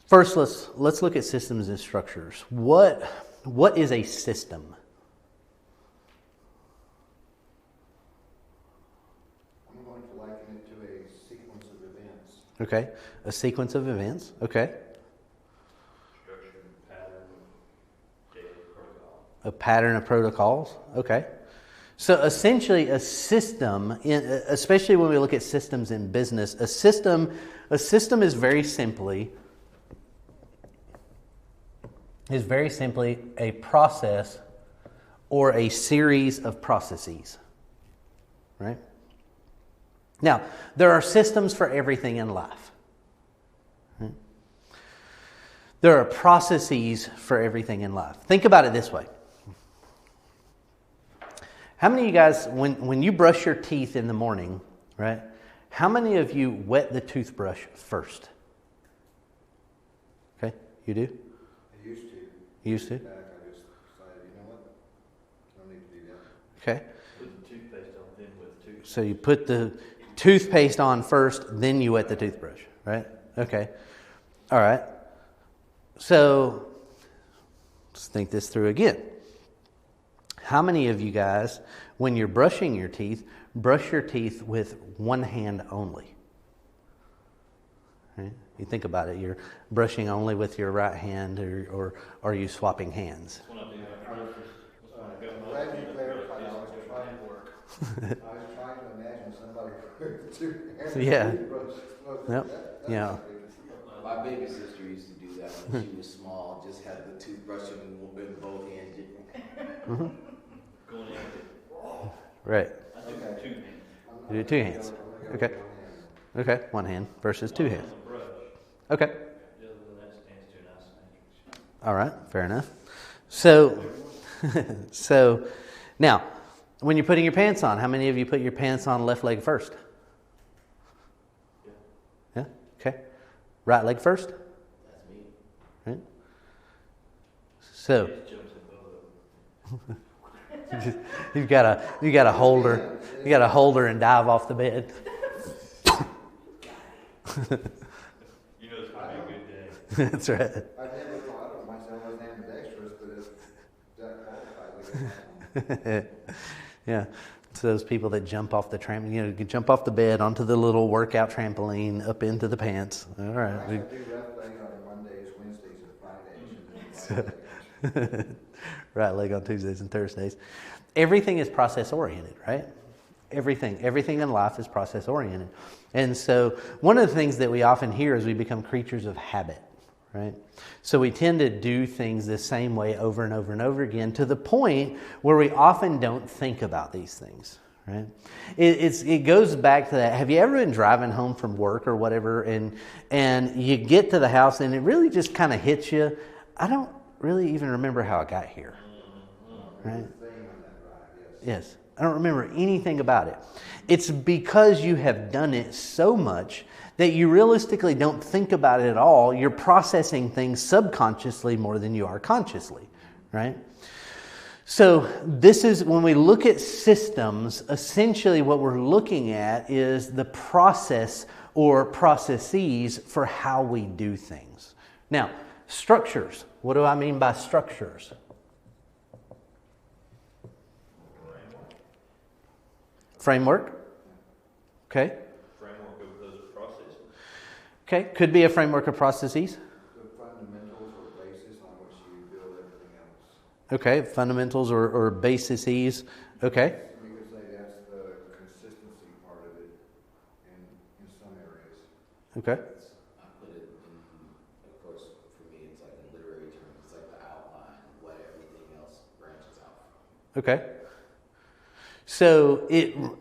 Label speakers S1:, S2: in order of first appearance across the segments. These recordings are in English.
S1: First, let's look at systems and structures. What is a system?
S2: I'm going to liken it to a sequence of events.
S1: Okay, a sequence of events. Okay.
S3: Structured pattern of daily protocol.
S1: A pattern of protocols. Okay. So essentially, a system, especially when we look at systems in business, a system is very simply a process or a series of processes. Right? Now, there are systems for everything in life. Right? There are processes for everything in life. Think about it this way. How many of you guys, when you brush your teeth in the morning, right? How many of you wet the toothbrush first? Okay, you do?
S2: I used to.
S1: You used to?
S2: Back, I just decided, you know what? I don't need to do that.
S1: Okay.
S3: Put the toothpaste on, then with the toothpaste.
S1: So you put the toothpaste on first, then you wet the toothbrush, right? Okay. All right. So let's think this through again. How many of you guys, when you're brushing your teeth, brush your teeth with one hand only? Right? You think about it. You're brushing only with your right hand, or are you swapping hands?
S3: That's when I do my groceries. That's when I go home.
S2: Glad you clarified. I was trying to work. I was trying to imagine somebody with two hands.
S1: Yeah.
S2: Toothbrush.
S1: Yep. Yeah.
S4: My baby sister used to do that when she was small. Just had the toothbrush in both hands.
S1: Mm-hmm.
S3: Going in.
S1: Right.
S3: I do
S2: Okay.
S3: two hands.
S1: You do two hands. Okay. Okay. One hand versus two hands.
S3: On the brush.
S1: Okay.
S3: The other than that stands to a nice matrix.
S1: All right. Fair enough. So, so now, when you're putting your pants on, how many of you put your pants on left leg first? Yeah. Okay. Right leg first?
S4: That's me.
S1: Right. So
S3: It jumps in both of them.
S1: you got a holder. You got a holder and dive off the bed.
S3: You know it's going to be a good day.
S1: That's right.
S2: I never thought of myself as ambidextrous, but if that qualifies,
S1: Yeah. It's those people that jump off the jump off the bed onto the little workout trampoline up into the pants. All
S2: I
S1: right.
S2: do left leg on Mondays, Wednesdays, and Fridays.
S1: Right leg on Tuesdays and Thursdays. Everything is process oriented, right? Everything in life is process oriented. And so one of the things that we often hear is we become creatures of habit, right? So we tend to do things the same way over and over and over again to the point where we often don't think about these things, right? It goes back to that. Have you ever been driving home from work or whatever and you get to the house and it really just kind of hits you? I don't really even remember how I got here, right? Yes. I don't remember anything about it. It's because you have done it so much that you realistically don't think about it at all. You're processing things subconsciously more than you are consciously, right? So this is, when we look at systems, essentially what we're looking at is the process or processes for how we do things. Now, structures. What do I mean by structures? Framework. Okay.
S3: Framework of those processes.
S1: Okay. Could be a framework of processes.
S2: The fundamentals or basis on which you build everything else.
S1: Okay. Fundamentals or bases. Okay.
S2: You could say that's the consistency part of it in some areas.
S1: Okay.
S4: I put it in, of course, for me, it's like in literary terms, it's like the outline, what everything else branches out from.
S1: Okay. So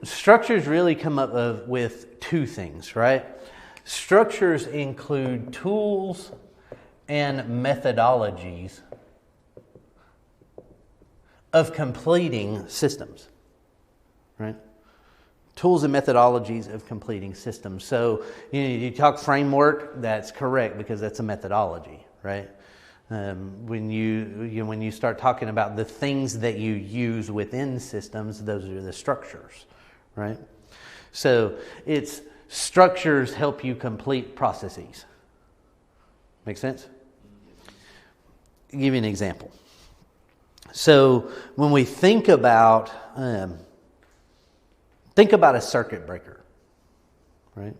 S1: structures really come up with two things, right? Structures include tools and methodologies of completing systems, right? Tools and methodologies of completing systems. So you talk framework, that's correct because that's a methodology, right? When you start talking about the things that you use within systems, those are the structures, right? So it's structures help you complete processes. Make sense? I'll give you an example. So when we think about a circuit breaker, right?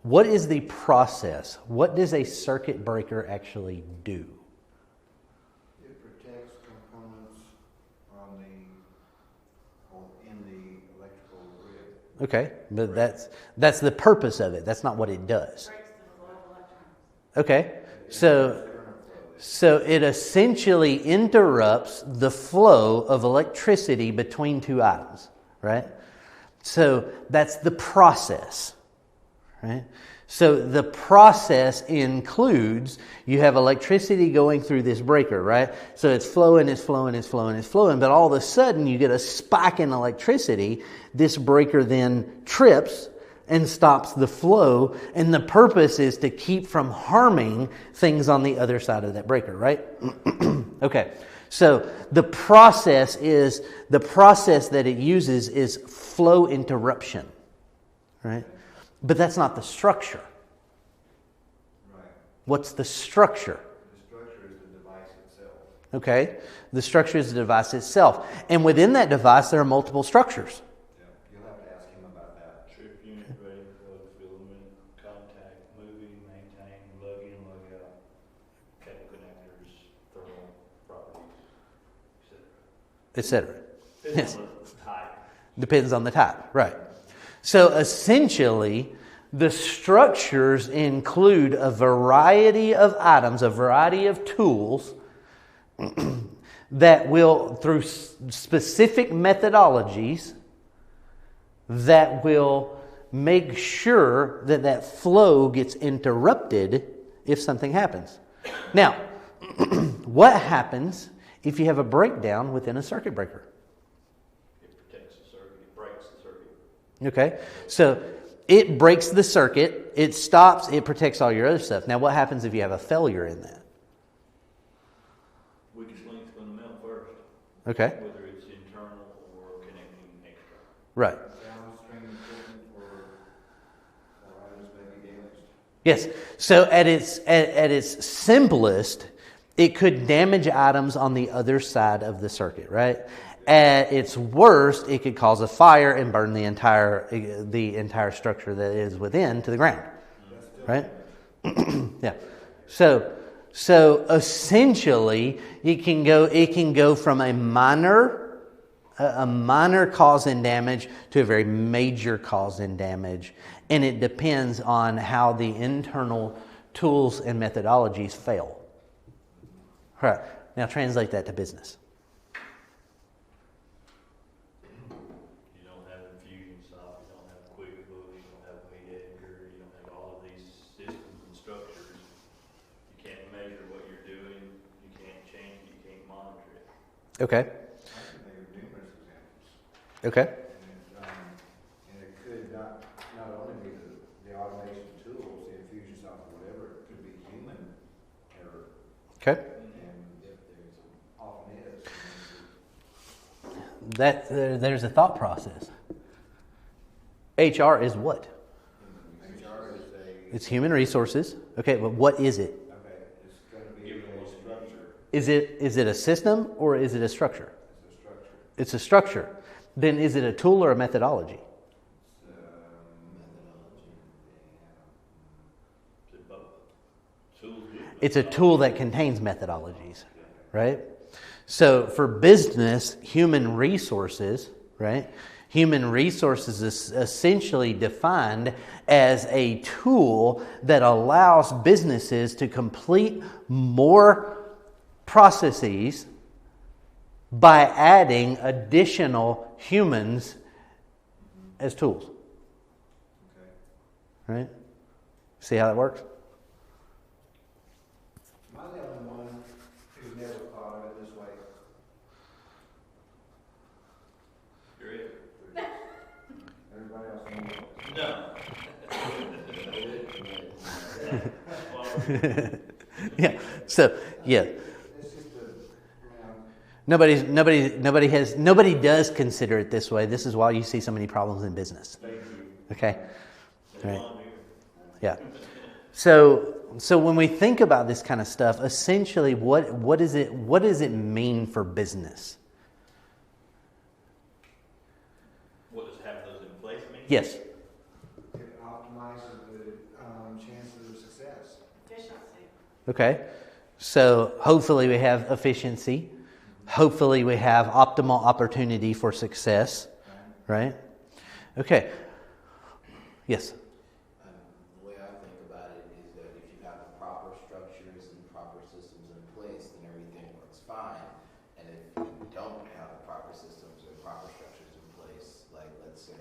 S1: What is the process? What does a circuit breaker actually do?
S2: It protects components in the electrical grid.
S1: Okay, but that's the purpose of it. That's not what it does. Okay, so it essentially interrupts the flow of electricity between two items, right? So that's the process, right? So the process includes, you have electricity going through this breaker, right? So it's flowing, but all of a sudden you get a spike in electricity. This breaker then trips and stops the flow, and the purpose is to keep from harming things on the other side of that breaker, right? Okay, so the process that it uses is flow interruption, right? But that's not the structure.
S2: Right.
S1: What's the structure?
S2: The structure is the device itself.
S1: Okay, the structure is the device itself, and within that device there are multiple structures.
S2: Yeah. You'll have to ask him about that.
S3: Trip unit, breaker, plug, filament, contact, moving, maintain, lug in, lug out, cable connectors, thermal properties, etc.
S1: Etc.
S3: Depends
S1: Yes.
S3: on the type.
S1: Depends on the type, right. So essentially, the structures include a variety of items, a variety of tools that will, through specific methodologies, that will make sure that that flow gets interrupted if something happens. Now, what happens if you have a breakdown within a circuit breaker?
S3: It protects the circuit, it breaks the circuit.
S1: Okay, so it breaks the circuit, it stops, it protects all your other stuff. Now, what happens if you have a failure in that?
S3: Weakest link's going to melt first.
S1: Okay,
S3: Whether it's internal or connecting external.
S1: right.
S2: Downstream equipment or items may be damaged.
S1: Yes, so at its simplest, it could damage items on the other side of the circuit, right? At its worst, it could cause a fire and burn the entire structure that is within to the ground, right? Yeah. So essentially, it can go from a minor cause and damage to a very major cause and damage, and it depends on how the internal tools and methodologies fail. All right. Now translate that to business.
S3: You don't have Infusionsoft, you don't have QuickBooks, you don't have Edgar, you don't have all of these systems and structures. You can't measure what you're doing, you can't change it, you can't monitor it.
S1: Okay.
S2: I can think of numerous examples.
S1: Okay.
S2: And it could not only be the automation tools, the Infusionsoft or whatever, it could be human error.
S1: Okay.
S2: Often is.
S1: There's a thought process. HR is what?
S2: HR is
S1: It's human resources. Okay, but what is it?
S2: it's going to be a structure.
S1: Is it a system or is it a structure?
S2: It's a structure.
S1: It's a structure. Then is it a tool or a methodology?
S3: It's both. Tools do it.
S1: It's a tool that contains methodologies, right? So for business, human resources, right? Human resources is essentially defined as a tool that allows businesses to complete more processes by adding additional humans as tools.
S2: Okay.
S1: Right? See how that works?
S2: Am I the only one who's never thought of it this way?
S3: You're it.
S2: Everybody else knows
S3: No.
S1: Yeah. So, yeah.
S2: It's just
S1: Nobody does consider it this way. This is why you see so many problems in business.
S2: thank you.
S1: Okay?
S3: They
S1: Right.
S3: want to.
S1: Yeah. So so when we think about this kind of stuff, essentially, what does it mean for business?
S3: What does have those in place mean?
S1: Yes.
S2: It optimizes the chances of success.
S5: Efficiency.
S1: Okay. So hopefully we have efficiency. Hopefully we have optimal opportunity for success. Right? Okay. Yes.
S4: The way I think about it is that if you have the proper structures and proper systems in place, then everything works fine. And if you don't have the proper systems or proper structures in place, like let's say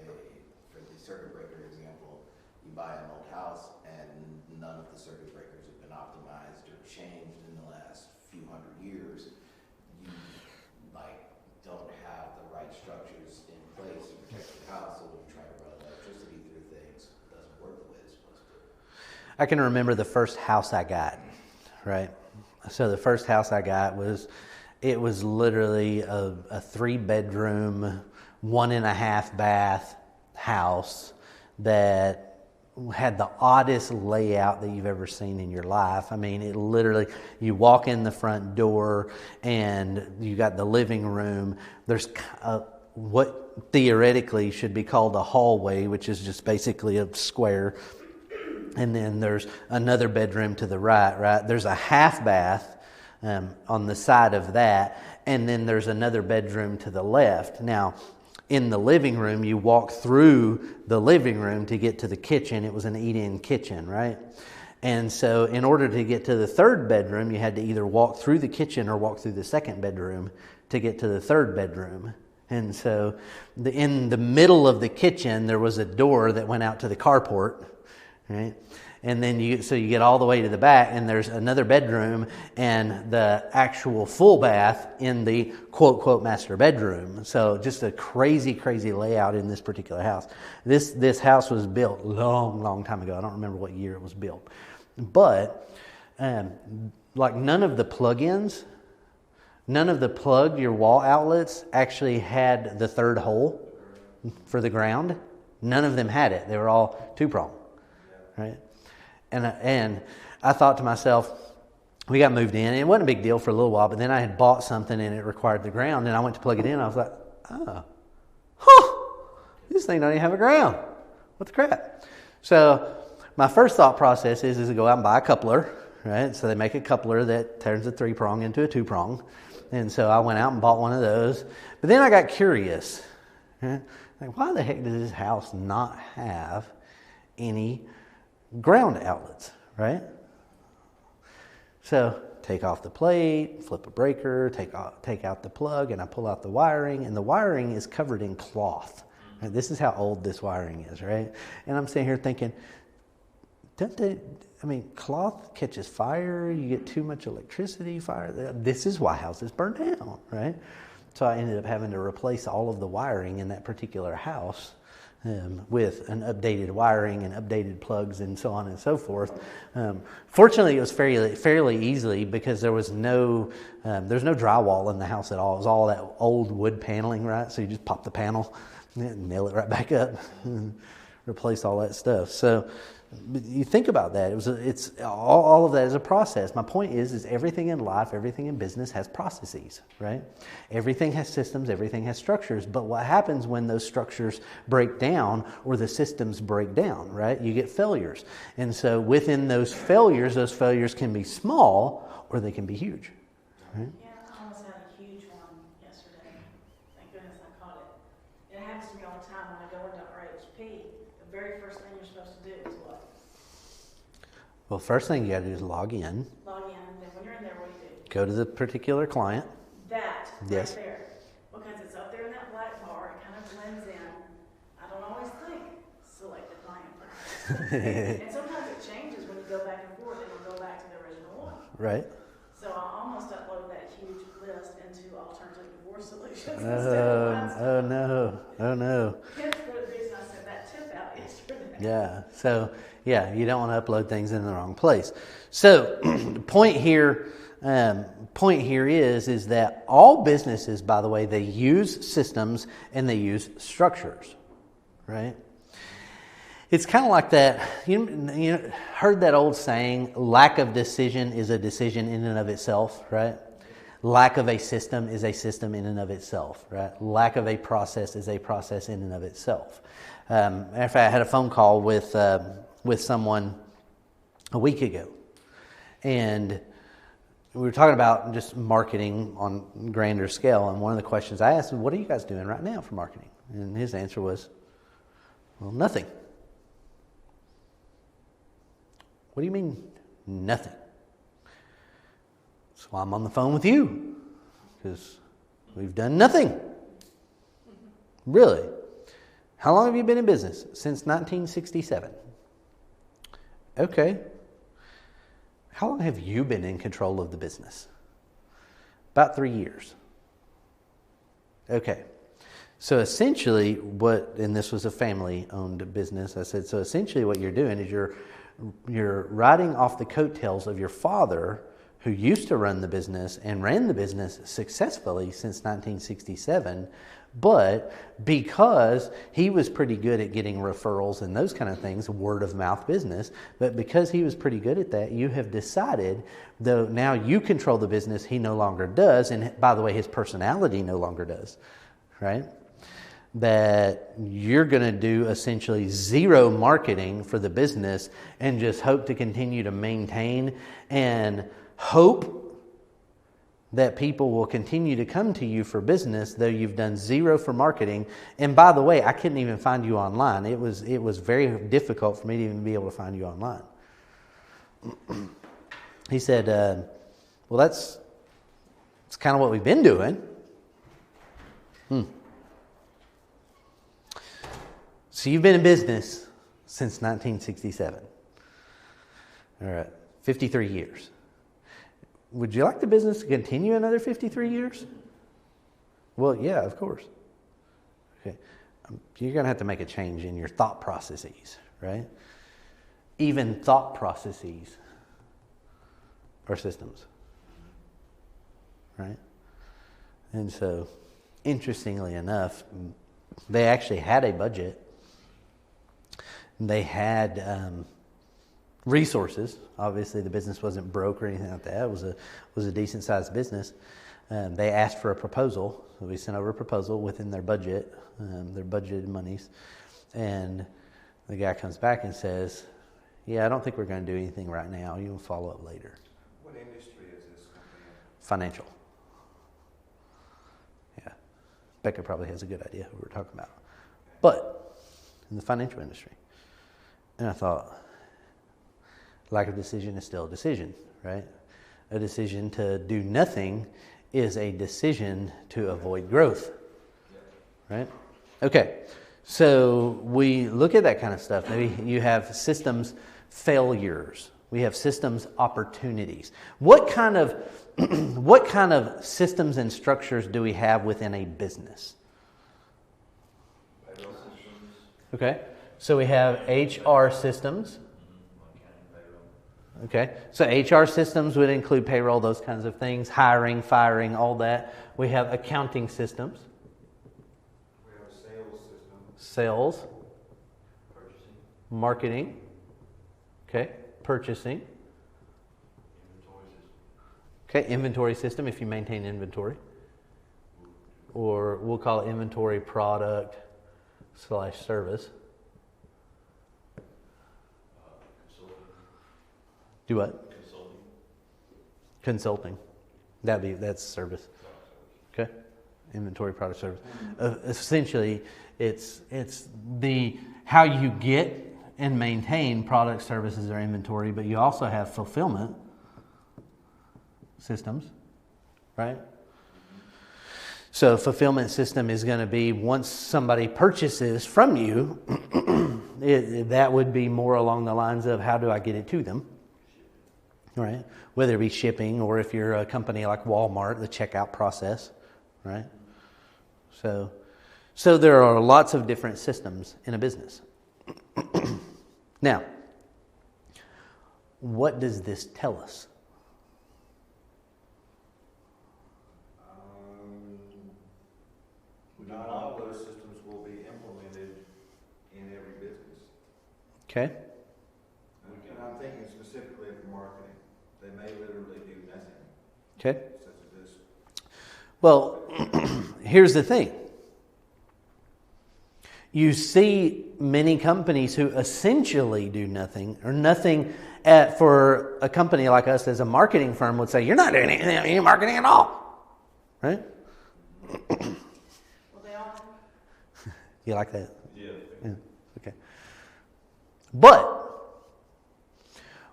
S4: for the circuit breaker example, you buy an old house and none of the circuit breakers have been optimized or changed in the last few hundred years, you don't have the right structures in place to protect the house. So when you try to run electricity through things, it doesn't work the way it's supposed to.
S1: I can remember the first house I got, right? So the first house I got was literally a 3-bedroom, 1.5 bath house that had the oddest layout that you've ever seen in your life. I mean, it literally, you walk in the front door and you got the living room. There's what theoretically should be called a hallway, which is just basically a square. And then there's another bedroom to the right? There's a half bath on the side of that. And then there's another bedroom to the left. Now, in the living room, you walk through the living room to get to the kitchen. It was an eat-in kitchen, right? And so in order to get to the third bedroom, you had to either walk through the kitchen or walk through the second bedroom to get to the third bedroom. And so in the middle of the kitchen, there was a door that went out to the carport, right? And then you get all the way to the back, and there's another bedroom and the actual full bath in the quote master bedroom. So just a crazy layout in this particular house. This house was built long time ago. I don't remember what year it was built, but none of the plug-ins, none of the your wall outlets actually had the third hole for the ground. None of them had it. They were all 2-prong, right? And I thought to myself, we got moved in. And it wasn't a big deal for a little while, but then I had bought something and it required the ground. And I went to plug it in. And I was like, this thing don't even have a ground. What the crap? So my first thought process is to go out and buy a coupler, right? So they make a coupler that turns a 3-prong into a 2-prong. And so I went out and bought one of those. But then I got curious. Right? Like, why the heck does this house not have any ground outlets, right? So take off the plate, flip a breaker, take out the plug, and I pull out the wiring, and the wiring is covered in cloth. Right? This is how old this wiring is, right? And I'm sitting here thinking, cloth catches fire, you get too much electricity, fire. This is why houses burn down, right? So I ended up having to replace all of the wiring in that particular house with an updated wiring and updated plugs and so on and so forth. Fortunately, it was fairly easily because there's no drywall in the house at all. It was all that old wood paneling, right? So you just pop the panel and nail it right back up and replace all that stuff. So you think about that. It's all of that is a process. My point is everything in life, everything in business has processes, right? Everything has systems, everything has structures. But what happens when those structures break down or the systems break down, right? You get failures. And so within those failures can be small or they can be huge, right?
S5: Yeah, I almost had a huge one yesterday. Thank goodness I caught it. It happens to me all the time when I go into RHP. The very first thing you're supposed to do is what?
S1: Well, first thing you got to do is log in.
S5: Log in, then when you're in there, what do you do?
S1: Go to the particular client.
S5: That,
S1: Yes.
S5: right there. Because it's up there in that black bar, it kind of blends in. I don't always think, select the client first. And sometimes it changes when you go back and forth and you go back to the original one.
S1: Right.
S5: So I almost uploaded that huge list into alternative divorce solutions instead of last
S1: Oh no.
S5: Hence the reason I sent that tip out yesterday.
S1: Yeah. So you don't want to upload things in the wrong place. So point here is that all businesses, by the way, they use systems and they use structures, right? It's kind of like that. You heard that old saying, lack of decision is a decision in and of itself, right? Lack of a system is a system in and of itself, right? Lack of a process is a process in and of itself. Matter of fact, I had a phone call with someone a week ago, and we were talking about just marketing on a grander scale. And one of the questions I asked was, "What are you guys doing right now for marketing?" And his answer was, "Well, nothing." What do you mean, nothing? So I'm on the phone with you, because we've done nothing. Really? How long have you been in business? Since 1967. Okay. How long have you been in control of the business? About 3 years. Okay. So essentially and this was a family-owned business, I said, so essentially what you're doing is you're riding off the coattails of your father, who used to run the business and ran the business successfully since 1967, but because he was pretty good at getting referrals and those kind of things, word of mouth business, but because he was pretty good at that, you have decided, though now you control the business, he no longer does, and by the way, his personality no longer does, right? That you're going to do essentially zero marketing for the business and just hope to continue to maintain and hope that people will continue to come to you for business, though you've done zero for marketing. And by the way, I couldn't even find you online. It was very difficult for me to even be able to find you online. He said, well, that's kind of what we've been doing. So you've been in business since 1967. All right, 53 years. Would you like the business to continue another 53 years? Well, yeah, of course. Okay. You're going to have to make a change in your thought processes, right? Even thought processes are systems, right? And so, interestingly enough, they actually had a budget. They had resources. Obviously, the business wasn't broke or anything like that. It was a decent sized business. They asked for a proposal. So we sent over a proposal within their budget, their budgeted monies. And the guy comes back and says, "Yeah, I don't think we're going to do anything right now. You can follow up later."
S2: What industry is this company in?
S1: Financial. Yeah. Becca probably has a good idea who we're talking about. But in the financial industry. And I thought, lack of decision is still a decision, right? A decision to do nothing is a decision to avoid growth, right? Okay, so we look at that kind of stuff. Maybe you have systems failures. We have systems opportunities. What kind of systems and structures do we have within a business? Okay, so we have HR systems. Okay, so HR systems would include payroll, those kinds of things, hiring, firing, all that. We have accounting systems.
S2: We have a sales system.
S1: Sales.
S3: Purchasing.
S1: Marketing. Okay, purchasing.
S3: Inventory system.
S1: Okay, inventory system if you maintain inventory. Or we'll call it inventory product / service.
S3: Consulting.
S1: Do what?
S3: Consulting.
S1: Consulting. That's service. Okay. Inventory product service. Essentially, it's the how you get and maintain product, services, or inventory, but you also have fulfillment systems, right? So fulfillment system is going to be once somebody purchases from you, that would be more along the lines of how do I get it to them, right? Whether it be shipping or if you're a company like Walmart, the checkout process, right? So there are lots of different systems in a business. Now, what does this tell us?
S2: Not all of those systems will be implemented in every business.
S1: Okay.
S2: And I'm thinking specifically of marketing. They may literally do nothing,
S1: Okay.
S2: such as this.
S1: Well, here's the thing. You see many companies who essentially do nothing, or nothing for a company like us as a marketing firm would say, you're not doing any marketing at all. Right?
S5: Well, they all,
S1: You like that?
S3: Yeah.
S1: Okay. But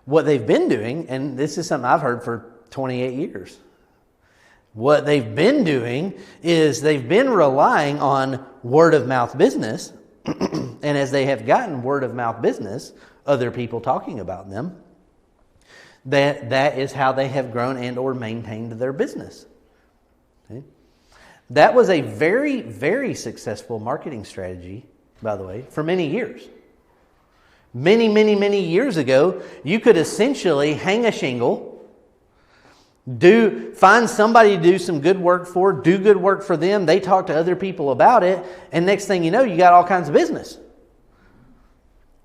S1: what they've been doing, and this is something I've heard for 28 years, what they've been doing is they've been relying on word of mouth business. And as they have gotten word of mouth business, other people talking about them, that is how they have grown and or maintained their business. Okay? That was a very, very successful marketing strategy, by the way, for many years. Many, many, many years ago, you could essentially hang a shingle, find somebody to do some good work for, do good work for them. They talk to other people about it. And next thing you know, you got all kinds of business.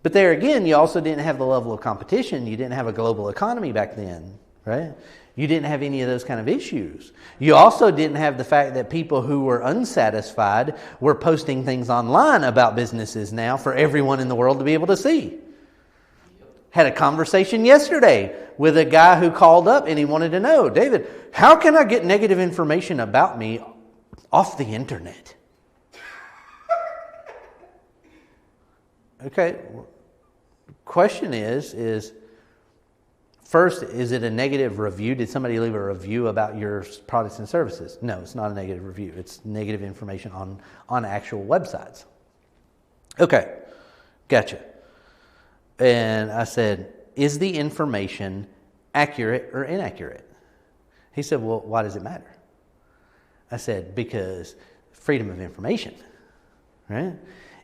S1: But there again, you also didn't have the level of competition. You didn't have a global economy back then, right? You didn't have any of those kind of issues. You also didn't have the fact that people who were unsatisfied were posting things online about businesses now for everyone in the world to be able to see. Had a conversation yesterday with a guy who called up and he wanted to know, David, how can I get negative information about me off the internet? Okay, question is first, is it a negative review? Did somebody leave a review about your products and services? No, it's not a negative review. It's negative information on actual websites. Okay, gotcha. And I said, is the information accurate or inaccurate? He said, well, why does it matter? I said, because freedom of information, right?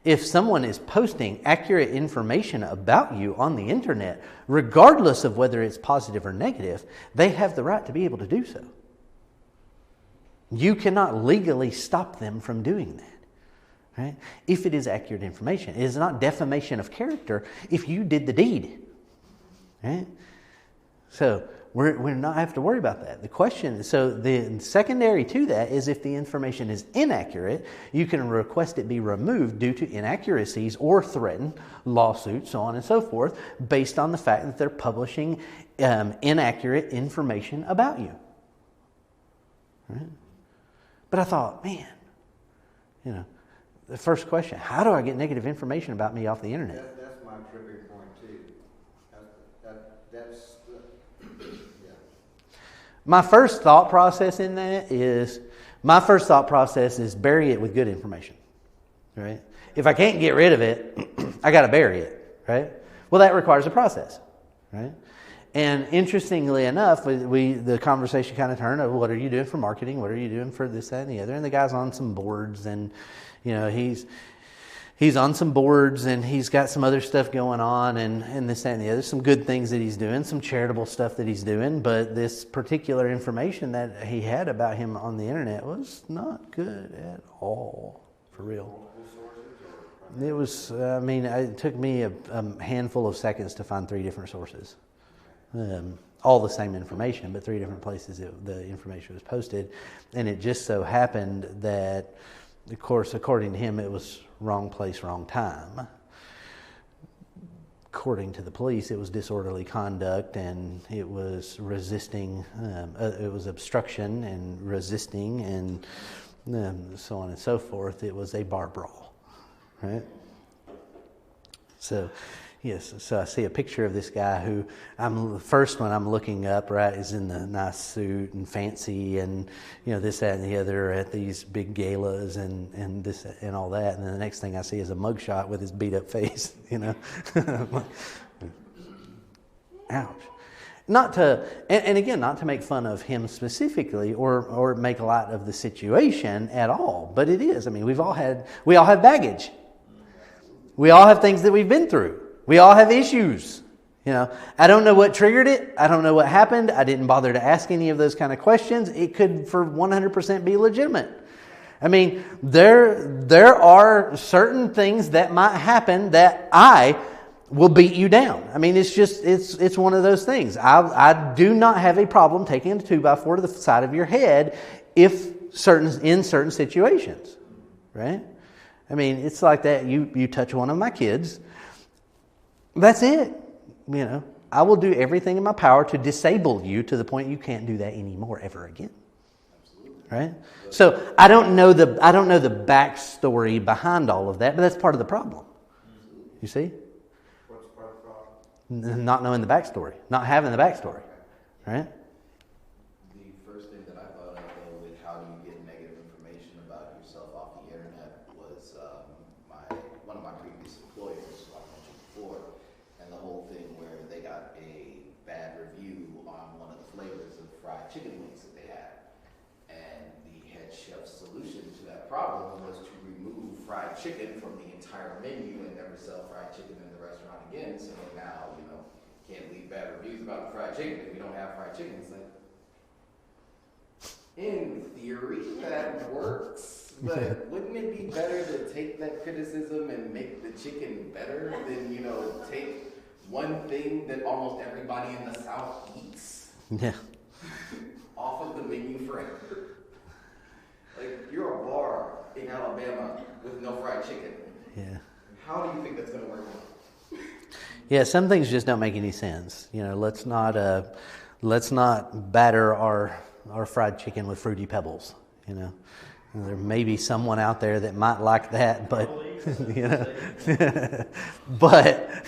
S1: If someone is posting accurate information about you on the internet, regardless of whether it's positive or negative, they have the right to be able to do so. You cannot legally stop them from doing that. Right? If it is accurate information. It is not defamation of character if you did the deed. Right? So we're not have to worry about that. The question, so the secondary to that is if the information is inaccurate, you can request it be removed due to inaccuracies or threaten lawsuits, so on and so forth, based on the fact that they're publishing inaccurate information about you. Right? But I thought, man, the first question, how do I get negative information about me off the internet?
S2: That's my tripping point too. That's yeah.
S1: My first thought process in that is, bury it with good information, right? If I can't get rid of it, I got to bury it, right? Well, that requires a process, right? And interestingly enough, the conversation kind of turned over, what are you doing for marketing? What are you doing for this, that, and the other? And the guy's on some boards, and he's on some boards, and he's got some other stuff going on, and this, that, and the other. Some good things that he's doing, some charitable stuff that he's doing, but this particular information that he had about him on the internet was not good at all, for real. It was, it took me a handful of seconds to find 3 different sources. All the same information, but 3 different places the information was posted. And it just so happened that, of course, according to him, it was wrong place, wrong time. According to the police, it was disorderly conduct, and it was resisting, it was obstruction and resisting, and so on and so forth. It was a bar brawl, right? So, yes, so I see a picture of this guy who the first one I'm looking up, right, is in the nice suit and fancy and, this, that, and the other at these big galas and this and all that. And then the next thing I see is a mugshot with his beat up face, Ouch. Not to, and again, not to make fun of him specifically or make light of the situation at all, but it is. We all have baggage. We all have things that we've been through. We all have issues. I don't know what triggered it. I don't know what happened. I didn't bother to ask any of those kind of questions. It could for 100% be legitimate. There are certain things that might happen that I will beat you down. I mean, it's one of those things. I do not have a problem taking a 2x4 to the side of your head in certain situations, right? I mean, it's like that. You touch one of my kids, that's it. You know, I will do everything in my power to disable you to the point you can't do that anymore ever again. Right? So I don't know the backstory behind all of that, but that's part of the problem. You see?
S2: What's part of the problem?
S1: Not knowing the backstory, not having the backstory, right?
S4: The first thing that I thought of, though, with how do you get negative information about yourself off the internet was one of my previous employers, like I mentioned before, and the whole thing where they got a bad review on one of the flavors of fried chicken wings that they had. And the head chef's solution to that problem was to remove fried chicken from the entire menu and never sell fried chicken in the restaurant again. So now, can't leave bad reviews about the fried chicken if you don't have fried chicken. It's like, in theory, that works, but wouldn't it be better to take that criticism and make the chicken better than, take one thing that almost everybody in the South eats?
S1: Yeah.
S4: Off of the menu forever. Like, you're a bar in Alabama with no fried chicken.
S1: Yeah.
S4: How do you think that's going to work?
S1: Yeah, some things just don't make any sense. Let's not batter our fried chicken with Fruity Pebbles. There may be someone out there that might like that, but but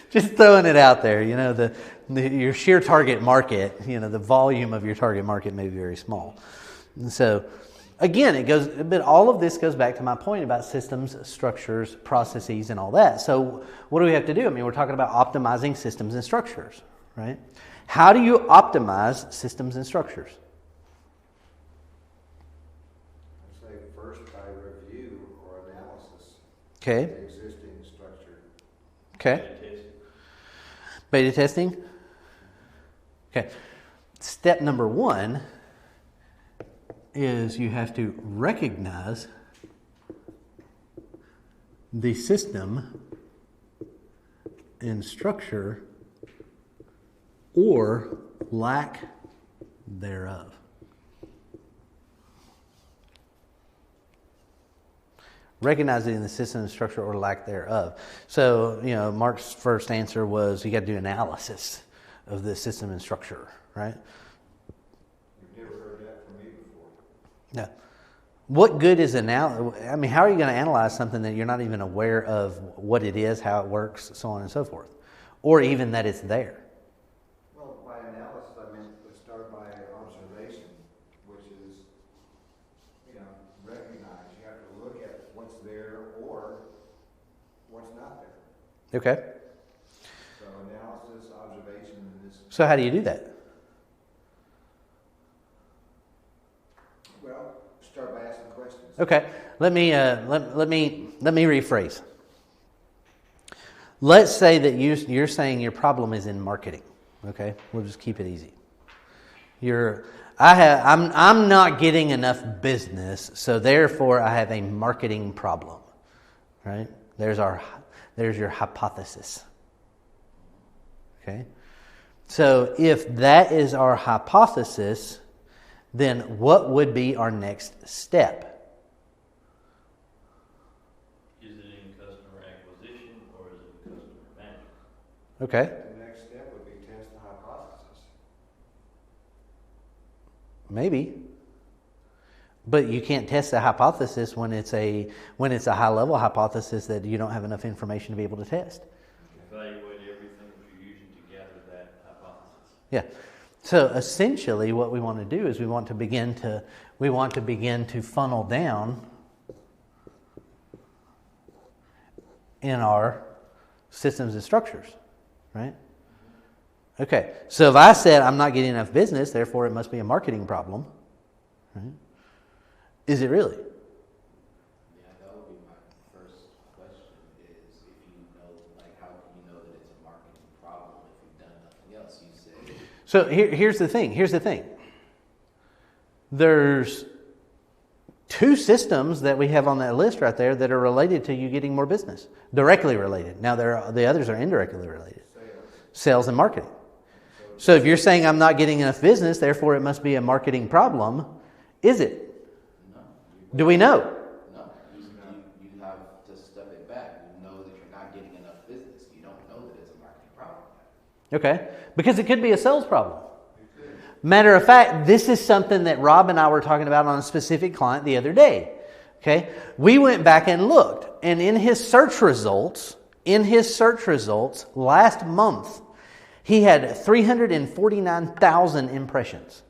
S1: just throwing it out there. Your sheer target market, the volume of your target market may be very small. And so, again, but all of this goes back to my point about systems, structures, processes, and all that. So, what do we have to do? I mean, we're talking about optimizing systems and structures, right? How do you optimize systems and structures?
S2: I'd say first by review or analysis.
S1: Okay.
S2: Of the existing structure.
S1: Okay. Beta testing. Okay. Step number 1 is you have to recognize the system and structure or lack thereof. Recognizing the system and structure or lack thereof. So, Mark's first answer was you got to do analysis of the system and structure, right?
S2: You've never heard that from me before.
S1: No. What good is analysis? I mean, how are you going to analyze something that you're not even aware of what it is, how it works, so on and so forth, or even that it's there?
S2: Well, by analysis, I meant let's start by observation, which is, recognize. You have to look at what's there or what's not there.
S1: Okay.
S2: So analysis, observation, and this.
S1: So how do you do that?
S2: Well, start by asking questions.
S1: Okay. Let me rephrase. Let's say that you're saying your problem is in marketing. Okay, we'll just keep it easy. I'm not getting enough business, so therefore I have a marketing problem. Right? There's your hypothesis. Okay? So if that is our hypothesis, then what would be our next step?
S3: Is it in customer acquisition or is it in customer management?
S1: Okay.
S2: The next step would be test the hypothesis.
S1: Maybe. But you can't test the hypothesis when it's a high level hypothesis that you don't have enough information to be able to test.
S3: Evaluate everything that you're using to gather that hypothesis.
S1: Yeah. So essentially what we want to do is we want to begin to funnel down in our systems and structures, right? Okay. So if I said I'm not getting enough business, therefore it must be a marketing problem, right? Is it really?
S4: Yeah, that would be my first question is if you know, how can you know that it's a marketing problem if you've done nothing else? You say.
S1: So here's the thing. There's 2 systems that we have on that list right there that are related to you getting more business. Directly related. Now, the others are indirectly related. Sales and marketing. So if you're saying I'm not getting enough business, therefore it must be a marketing problem, is it?
S4: No.
S1: Do we know?
S4: No. You have to step it back. You know that you're not getting enough business. You don't know that it's a marketing problem.
S1: Okay. Because it could be a sales problem. Matter of fact, this is something that Rob and I were talking about on a specific client the other day. Okay. We went back and looked, and in his search results last month, he had 349,000 impressions.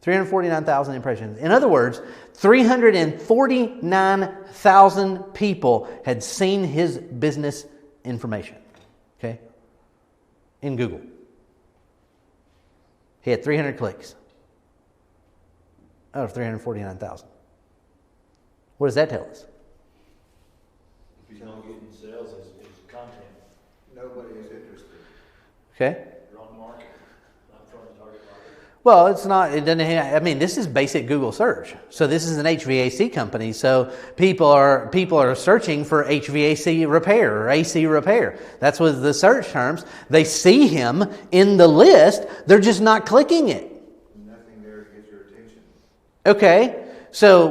S1: 349,000 impressions. In other words, 349,000 people had seen his business information. Okay? In Google. He had 300 clicks out of 349,000. What does that tell us?
S3: If he's not getting sales, it's content.
S2: Nobody is interested.
S1: Okay?
S3: You're on the market, not from the target market.
S1: Well, it's not, it doesn't have, I mean, this is basic Google search. So this is an HVAC company. So people are searching for HVAC repair or AC repair. That's what the search terms. They see him in the list. They're just not clicking it.
S2: Nothing there to get your attention.
S1: Okay. So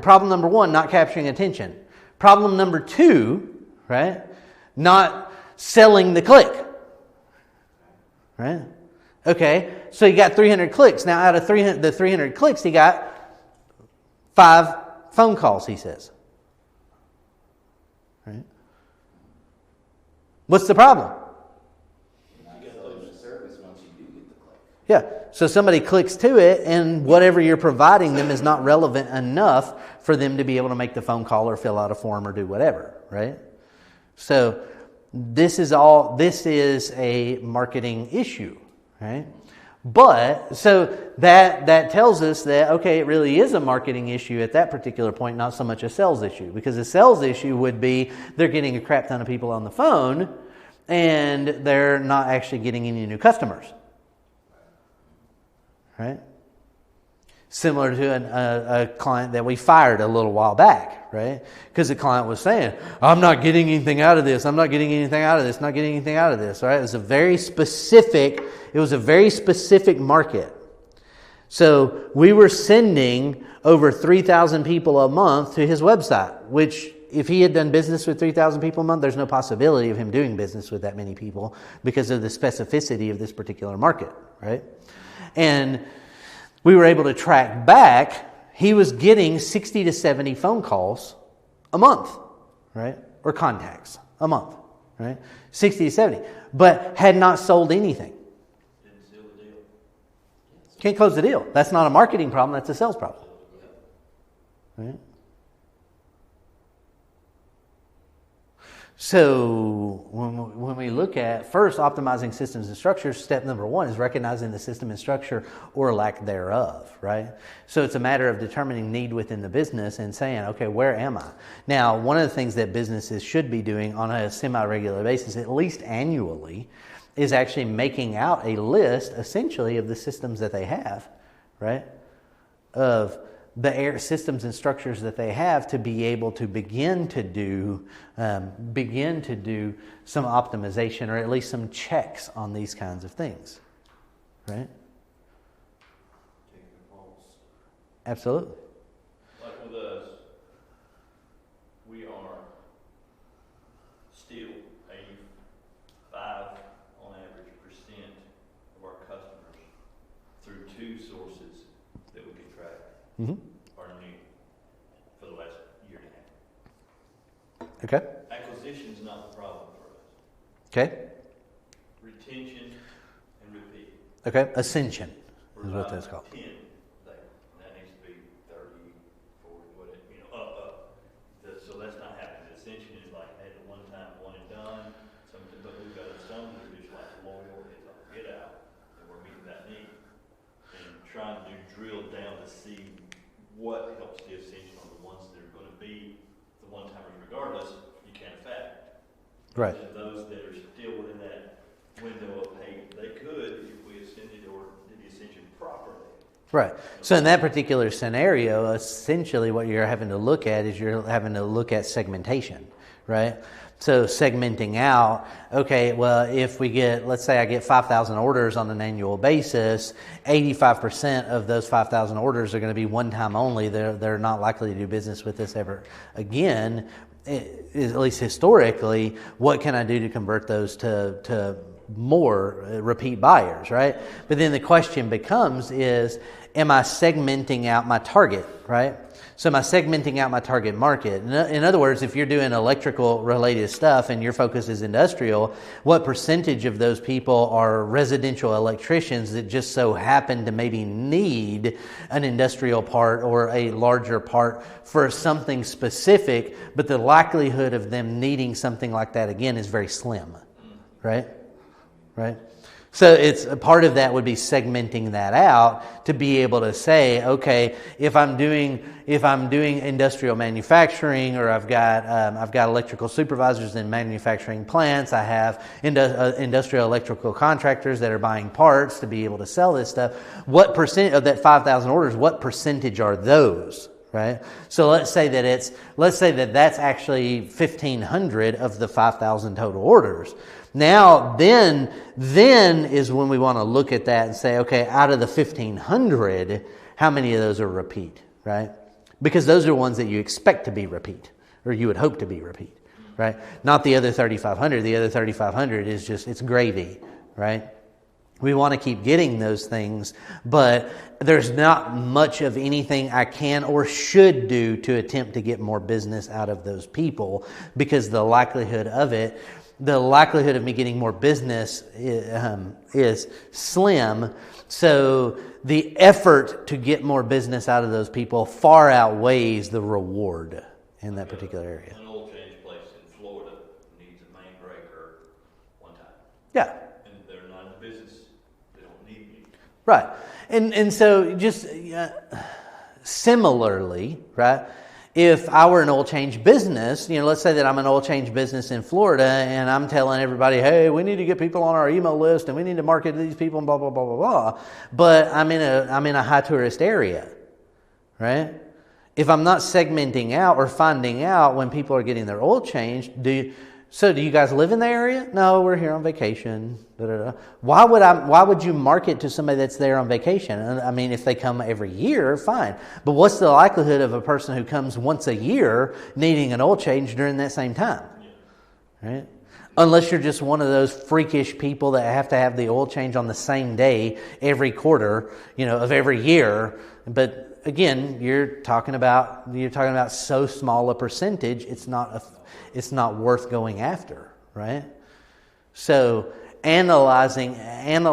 S1: problem number one, not capturing attention. Problem number 2, right? Not selling the click. Right? Okay, so he got 300 clicks. Now, out of the 300 clicks, he got 5 phone calls, he says. Right? What's the problem?
S4: You're not selling the service once you do get the click.
S1: Yeah, so somebody clicks to it, and whatever you're providing them is not relevant enough for them to be able to make the phone call or fill out a form or do whatever, right? So this is a marketing issue, right? But so that tells us that, okay, it really is a marketing issue at that particular point, not so much a sales issue. Because a sales issue would be they're getting a crap ton of people on the phone and they're not actually getting any new customers. Right? Similar to a client that we fired a little while back, right? Because the client was saying, I'm not getting anything out of this. I'm not getting anything out of this. Not getting anything out of this, right? It was a very specific market. So we were sending over 3,000 people a month to his website, which if he had done business with 3,000 people a month, there's no possibility of him doing business with that many people because of the specificity of this particular market, right? And we were able to track back, he was getting 60 to 70 phone calls a month, right? Or contacts a month, right? 60 to 70, but had not sold anything.
S3: Didn't seal the deal.
S1: Can't close the deal. That's not a marketing problem, that's a sales problem. Right? So when we look at first optimizing systems and structures, step number 1 is recognizing the system and structure or lack thereof, right? So it's a matter of determining need within the business and saying, okay, where am I? Now, one of the things that businesses should be doing on a semi-regular basis, at least annually, is actually making out a list, essentially, of the systems that they have, right? Of the systems and structures that they have to be able to begin to do some optimization or at least some checks on these kinds of things, right?
S2: Taking the pulse.
S1: Absolutely.
S3: Like with us, we are still 85 on average percent of our customers through 2 sources that we can track.
S1: Mm-hmm.
S3: Are new for the last year and a half.
S1: Okay.
S3: Acquisition is not the problem for us.
S1: Okay.
S3: Retention and repeat.
S1: Okay. Ascension is
S3: We're
S1: what
S3: about
S1: that's called.
S3: 10 there. And that needs to be 30, 40, whatever, up. So that's not happening. Ascension is like, hey, the one time, one and done. But we've got some that are just like loyal, it's like get out, and we're meeting that need. And trying to drill down to see what helps the ascension on the ones that are going to be the one-timers regardless, you can't affect.
S1: Right.
S3: And those that are still within that window of, hey, they could, if we ascended or did the ascension properly,
S1: Right. So in that particular scenario, essentially what you're having to look at is you're having to look at segmentation, right? So segmenting out, okay, well, if we get, let's say I get 5,000 orders on an annual basis, 85% of those 5,000 orders are going to be one time only. They're not likely to do business with us ever again, at least historically. What can I do to convert those to more repeat buyers, right? But then the question becomes is, am I segmenting out my target, right? So am I segmenting out my target market? In other words, if you're doing electrical related stuff and your focus is industrial, what percentage of those people are residential electricians that just so happen to maybe need an industrial part or a larger part for something specific, but the likelihood of them needing something like that again is very slim, right? Right? So it's a part of that would be segmenting that out to be able to say, okay, if I'm doing industrial manufacturing, or I've got electrical supervisors in manufacturing plants, I have industrial electrical contractors that are buying parts to be able to sell this stuff. What percent of that 5,000 orders? What percentage are those? Right. So let's say that that's actually 1,500 of the 5,000 total orders. Now, then is when we want to look at that and say, okay, out of the 1,500, how many of those are repeat, right? Because those are ones that you expect to be repeat, or you would hope to be repeat, right? Not the other 3,500. The other 3,500 is just, it's gravy, right? We want to keep getting those things, but there's not much of anything I can or should do to attempt to get more business out of those people, because the likelihood of me getting more business is slim. So the effort to get more business out of those people far outweighs the reward in that particular area.
S3: An oil change place in Florida needs a main breaker one time.
S1: Yeah.
S3: And they're not in business. They don't need me.
S1: Right. And so just similarly, right? If I were an oil change business, let's say that I'm an oil change business in Florida and I'm telling everybody, hey, we need to get people on our email list and we need to market to these people and blah, blah, blah, blah, blah. But I'm in a high tourist area, right? If I'm not segmenting out or finding out when people are getting their oil changed, do you guys live in the area? No, we're here on vacation. Da, da, da. Why would you market to somebody that's there on vacation? I mean, if they come every year, fine. But what's the likelihood of a person who comes once a year needing an oil change during that same time? Right? Unless you're just one of those freakish people that have to have the oil change on the same day every quarter, of every year. But again, you're talking about so small a percentage, it's not worth going after, right? So analyzing and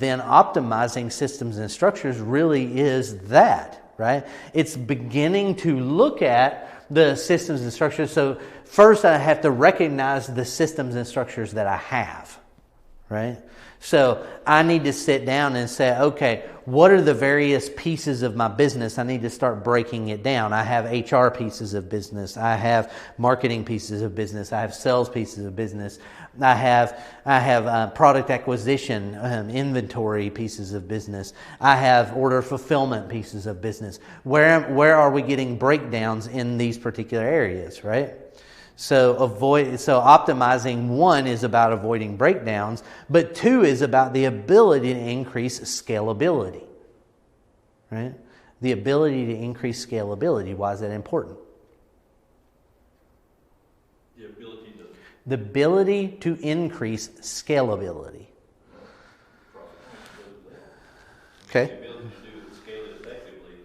S1: then optimizing systems and structures really is that, right? It's beginning to look at the systems and structures. So first I have to recognize the systems and structures that I have, right? So I need to sit down and say, okay, what are the various pieces of my business? I need to start breaking it down. I have HR pieces of business. I have marketing pieces of business. I have sales pieces of business. I have product acquisition, inventory pieces of business. I have order fulfillment pieces of business. Where are we getting breakdowns in these particular areas, right? So optimizing, one is about avoiding breakdowns, but two is about the ability to increase scalability. Right? The ability to increase scalability. Why is that important? The ability to increase scalability. Okay.
S3: The ability to scale it effectively,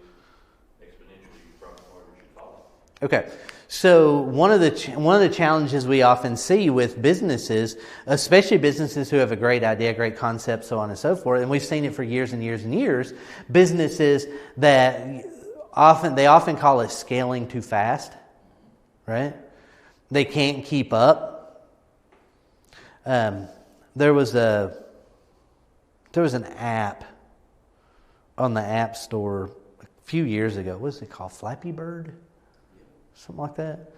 S3: exponentially, profit margin should follow.
S1: Okay. So one of the challenges we often see with businesses, especially businesses who have a great idea, great concept, so on and so forth, and we've seen it for years and years and years, businesses that often call it scaling too fast, right? They can't keep up. There was an app on the App Store a few years ago. What was it called? Flappy Bird? Something like that.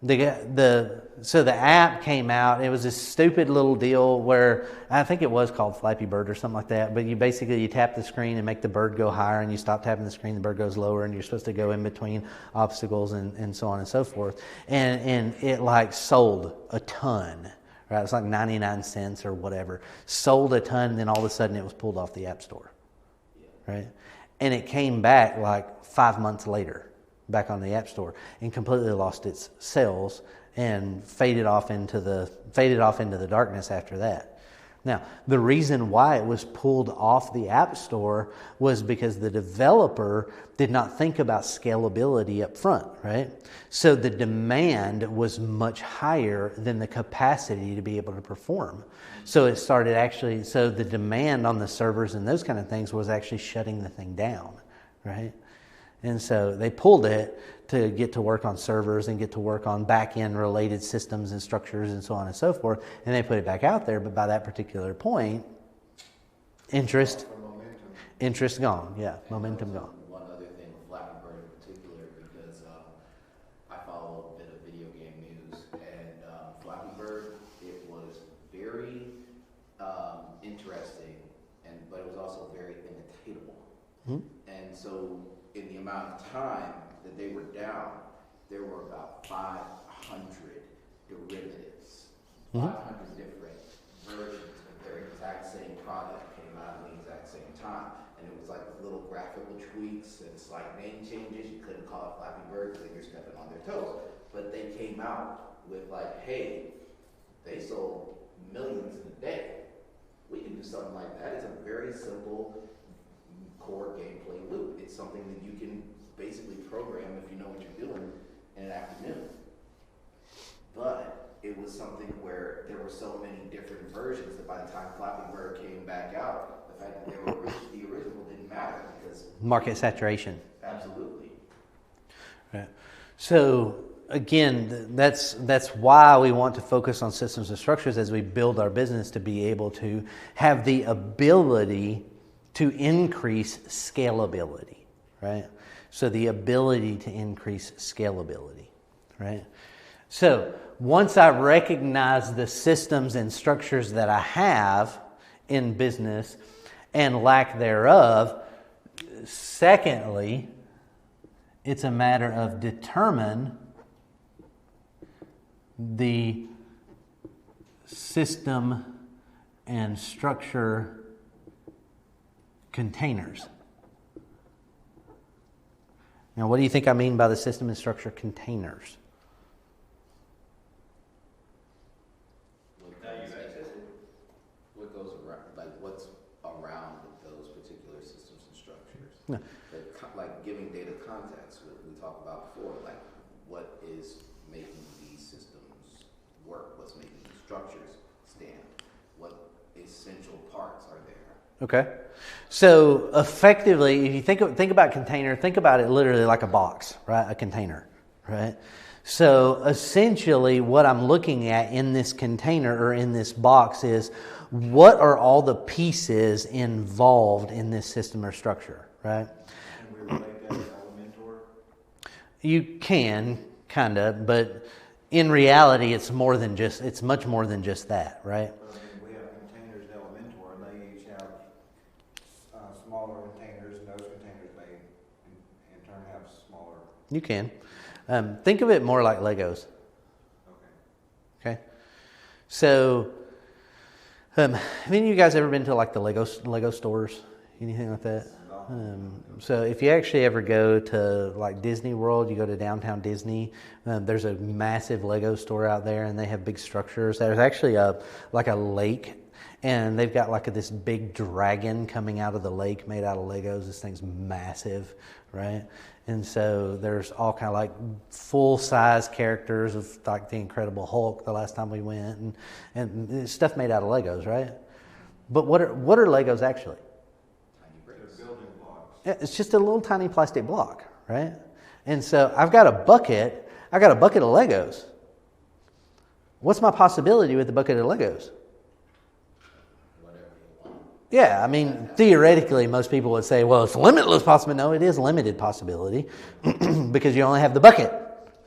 S1: So the app came out. It was this stupid little deal where I think it was called Flappy Bird or something like that. But you tap the screen and make the bird go higher, and you stop tapping the screen, the bird goes lower, and you're supposed to go in between obstacles and so on and so forth. And it like sold a ton. Right? It's like 99 cents or whatever. Sold a ton, and then all of a sudden it was pulled off the App Store. Right? And it came back like 5 months later, back on the App Store, and completely lost its sales and faded off into the darkness after that. Now, the reason why it was pulled off the App Store was because the developer did not think about scalability up front, right? So the demand was much higher than the capacity to be able to perform. So so the demand on the servers and those kind of things was actually shutting the thing down, right? And so they pulled it to get to work on servers and get to work on back-end related systems and structures and so on and so forth. And they put it back out there, but by that particular point, interest gone. Yeah, momentum gone.
S4: One other thing with Flappy Bird in particular, because I follow a bit of video game news, and Flappy Bird, it was very interesting, but it was also very imitatable. Mm-hmm. And so in the amount of time that they were down, there were about 500 derivatives, 500 different versions of their exact same product came out at the exact same time. And it was like little graphical tweaks and slight name changes. You couldn't call it Flappy Bird because you're stepping on their toes. But they came out with like, hey, they sold millions in a day. We can do something like that. It's a very simple core gameplay loop. It's something that you can basically program if you know what you're doing in an afternoon. But it was something where there were so many different versions that by the time Flappy Bird came back out, the fact that they were the original didn't matter because
S1: market saturation.
S4: Absolutely.
S1: Right. So again, that's why we want to focus on systems and structures as we build our business, to be able to have the ability to increase scalability, right? So the ability to increase scalability, right? So once I recognize the systems and structures that I have in business and lack thereof, secondly, it's a matter of determine the system and structure containers. Now, what do you think I mean by the system and structure containers?
S4: What goes around, like what's around those particular systems and structures?
S1: No.
S4: Like giving data context, what we talked about before, like what is making these systems work? What's making these structures stand? What essential parts are there?
S1: Okay. So effectively, if you think about container, think about it literally like a box, right? A container, right? So essentially what I'm looking at in this container or in this box is what are all the pieces involved in this system or structure, right?
S2: Can we relate that to Elementor?
S1: You can, kind of, but in reality it's much more than just that, right?
S2: But I mean, we have containers in Elementor, and they each have smaller containers, and those containers may in turn have smaller.
S1: You can. Think of it more like Legos.
S2: Okay.
S1: Okay. So, have any of you guys ever been to like the Lego stores? Anything like that? So if you actually ever go to like Disney World, you go to downtown Disney, there's a massive Lego store out there, and they have big structures. There's actually a lake, and they've got like this big dragon coming out of the lake made out of Legos. This thing's massive, right? And so there's all kind of like full-size characters of like the Incredible Hulk the last time we went, and stuff made out of Legos, right? But what are Legos actually?
S2: They're building blocks.
S1: Yeah, it's just a little tiny plastic block, right? And so I've got a bucket of Legos. What's my possibility with the bucket of Legos? Yeah, I mean, theoretically, most people would say, well, it's limitless possibility. No, it is limited possibility because you only have the bucket,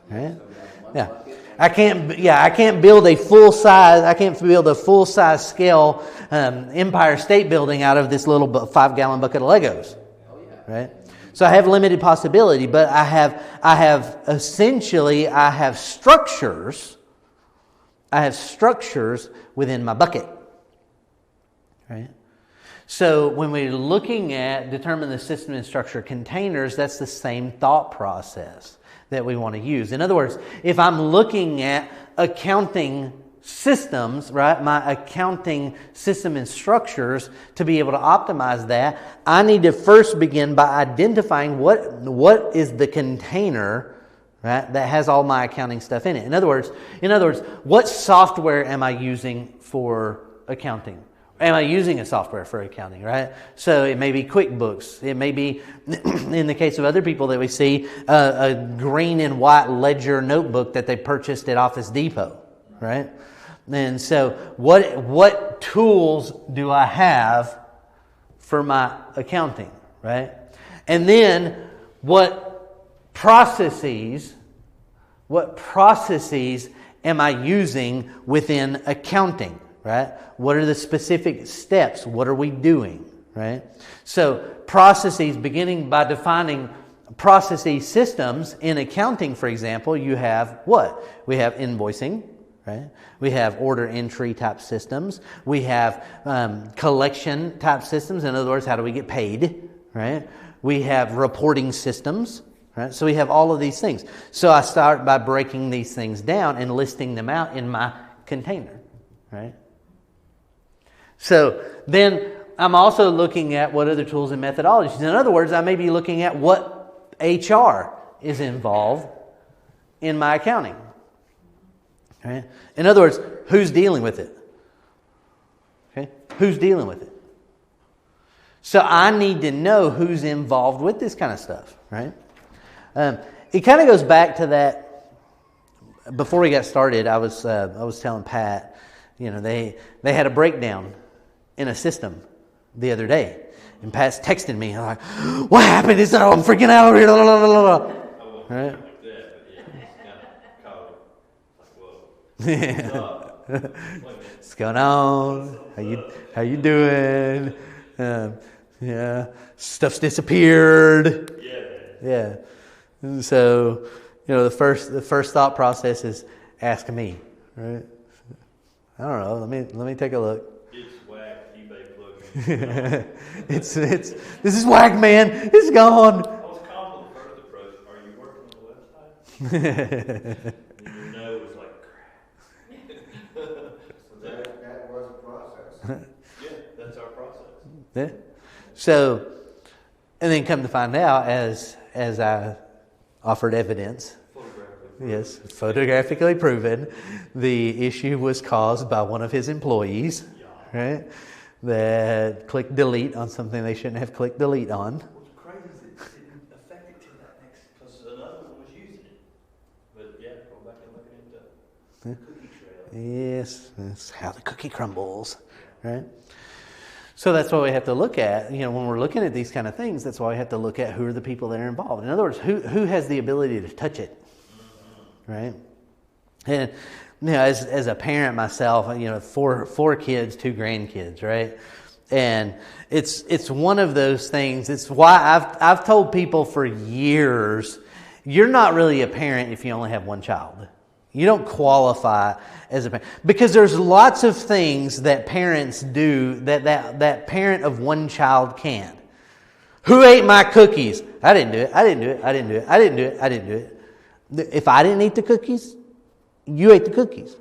S1: right?
S4: So we have one
S1: Yeah.
S4: bucket
S1: I can't build a full size scale Empire State Building out of this little 5-gallon bucket of Legos.
S4: Oh, yeah.
S1: Right? So I have limited possibility, but I have structures. I have structures within my bucket. Right? So when we're looking at determine the system and structure of containers, that's the same thought process that we want to use. In other words, if I'm looking at accounting systems, right, my accounting system and structures, to be able to optimize that, I need to first begin by identifying what is the container, right, that has all my accounting stuff in it. In other words, what software am I using for accounting? Am I using a software for accounting, right? So it may be QuickBooks. It may be, in the case of other people that we see, a green and white ledger notebook that they purchased at Office Depot, right? And so what tools do I have for my accounting, right? And then what processes am I using within accounting? Right? What are the specific steps? What are we doing? Right? So processes, beginning by defining processes systems in accounting, for example, you have what? We have invoicing, right? We have order entry type systems. We have collection type systems. In other words, how do we get paid? Right? We have reporting systems. Right? So we have all of these things. So I start by breaking these things down and listing them out in my container. Right? So then I'm also looking at what other tools and methodologies. In other words, I may be looking at what HR is involved in my accounting. Right? In other words, who's dealing with it? Okay? Who's dealing with it? So I need to know who's involved with this kind of stuff. Right? It kind of goes back to that. Before we got started, I was telling Pat, they had a breakdown in a system the other day, and Pat's texting me. I'm like, "What happened?" He said, "Oh, I'm freaking out over here." Blah, blah, blah, blah. Right?
S3: Like that, but yeah, it's kind of caught like, whoa.
S1: What's going on? How you doing? Yeah, stuff's disappeared. Yeah. And so, the first thought process is ask me, right? I don't know. Let me take a look.
S3: It's whack eBay plugin.
S1: This is whack, man. It's gone.
S3: I was calm with the first approach. Are you working on the website? And your no was like, crap.
S2: That was a process.
S3: Yeah, that's our process.
S1: Yeah. So, and then come to find out, as I offered evidence, photographically proven, the issue was caused by one of his employees, right? That clicked delete on something they shouldn't have clicked delete on.
S3: What's crazy is it didn't affect it to that next, because another one was using it. But yeah, go back and look into the cookie trail.
S1: Yes, that's how the cookie crumbles, right? So that's what we have to look at. When we're looking at these kind of things, that's why we have to look at who are the people that are involved. In other words, who has the ability to touch it, right? And as a parent myself, four kids, 2 grandkids, right? And it's one of those things. It's why I've told people for years, you're not really a parent if you only have one child. You don't qualify as a parent. Because there's lots of things that parents do that parent of one child can't. Who ate my cookies? I didn't do it. I didn't do it. I didn't do it. I didn't do it. I didn't do it. If I didn't eat the cookies, you ate the cookies.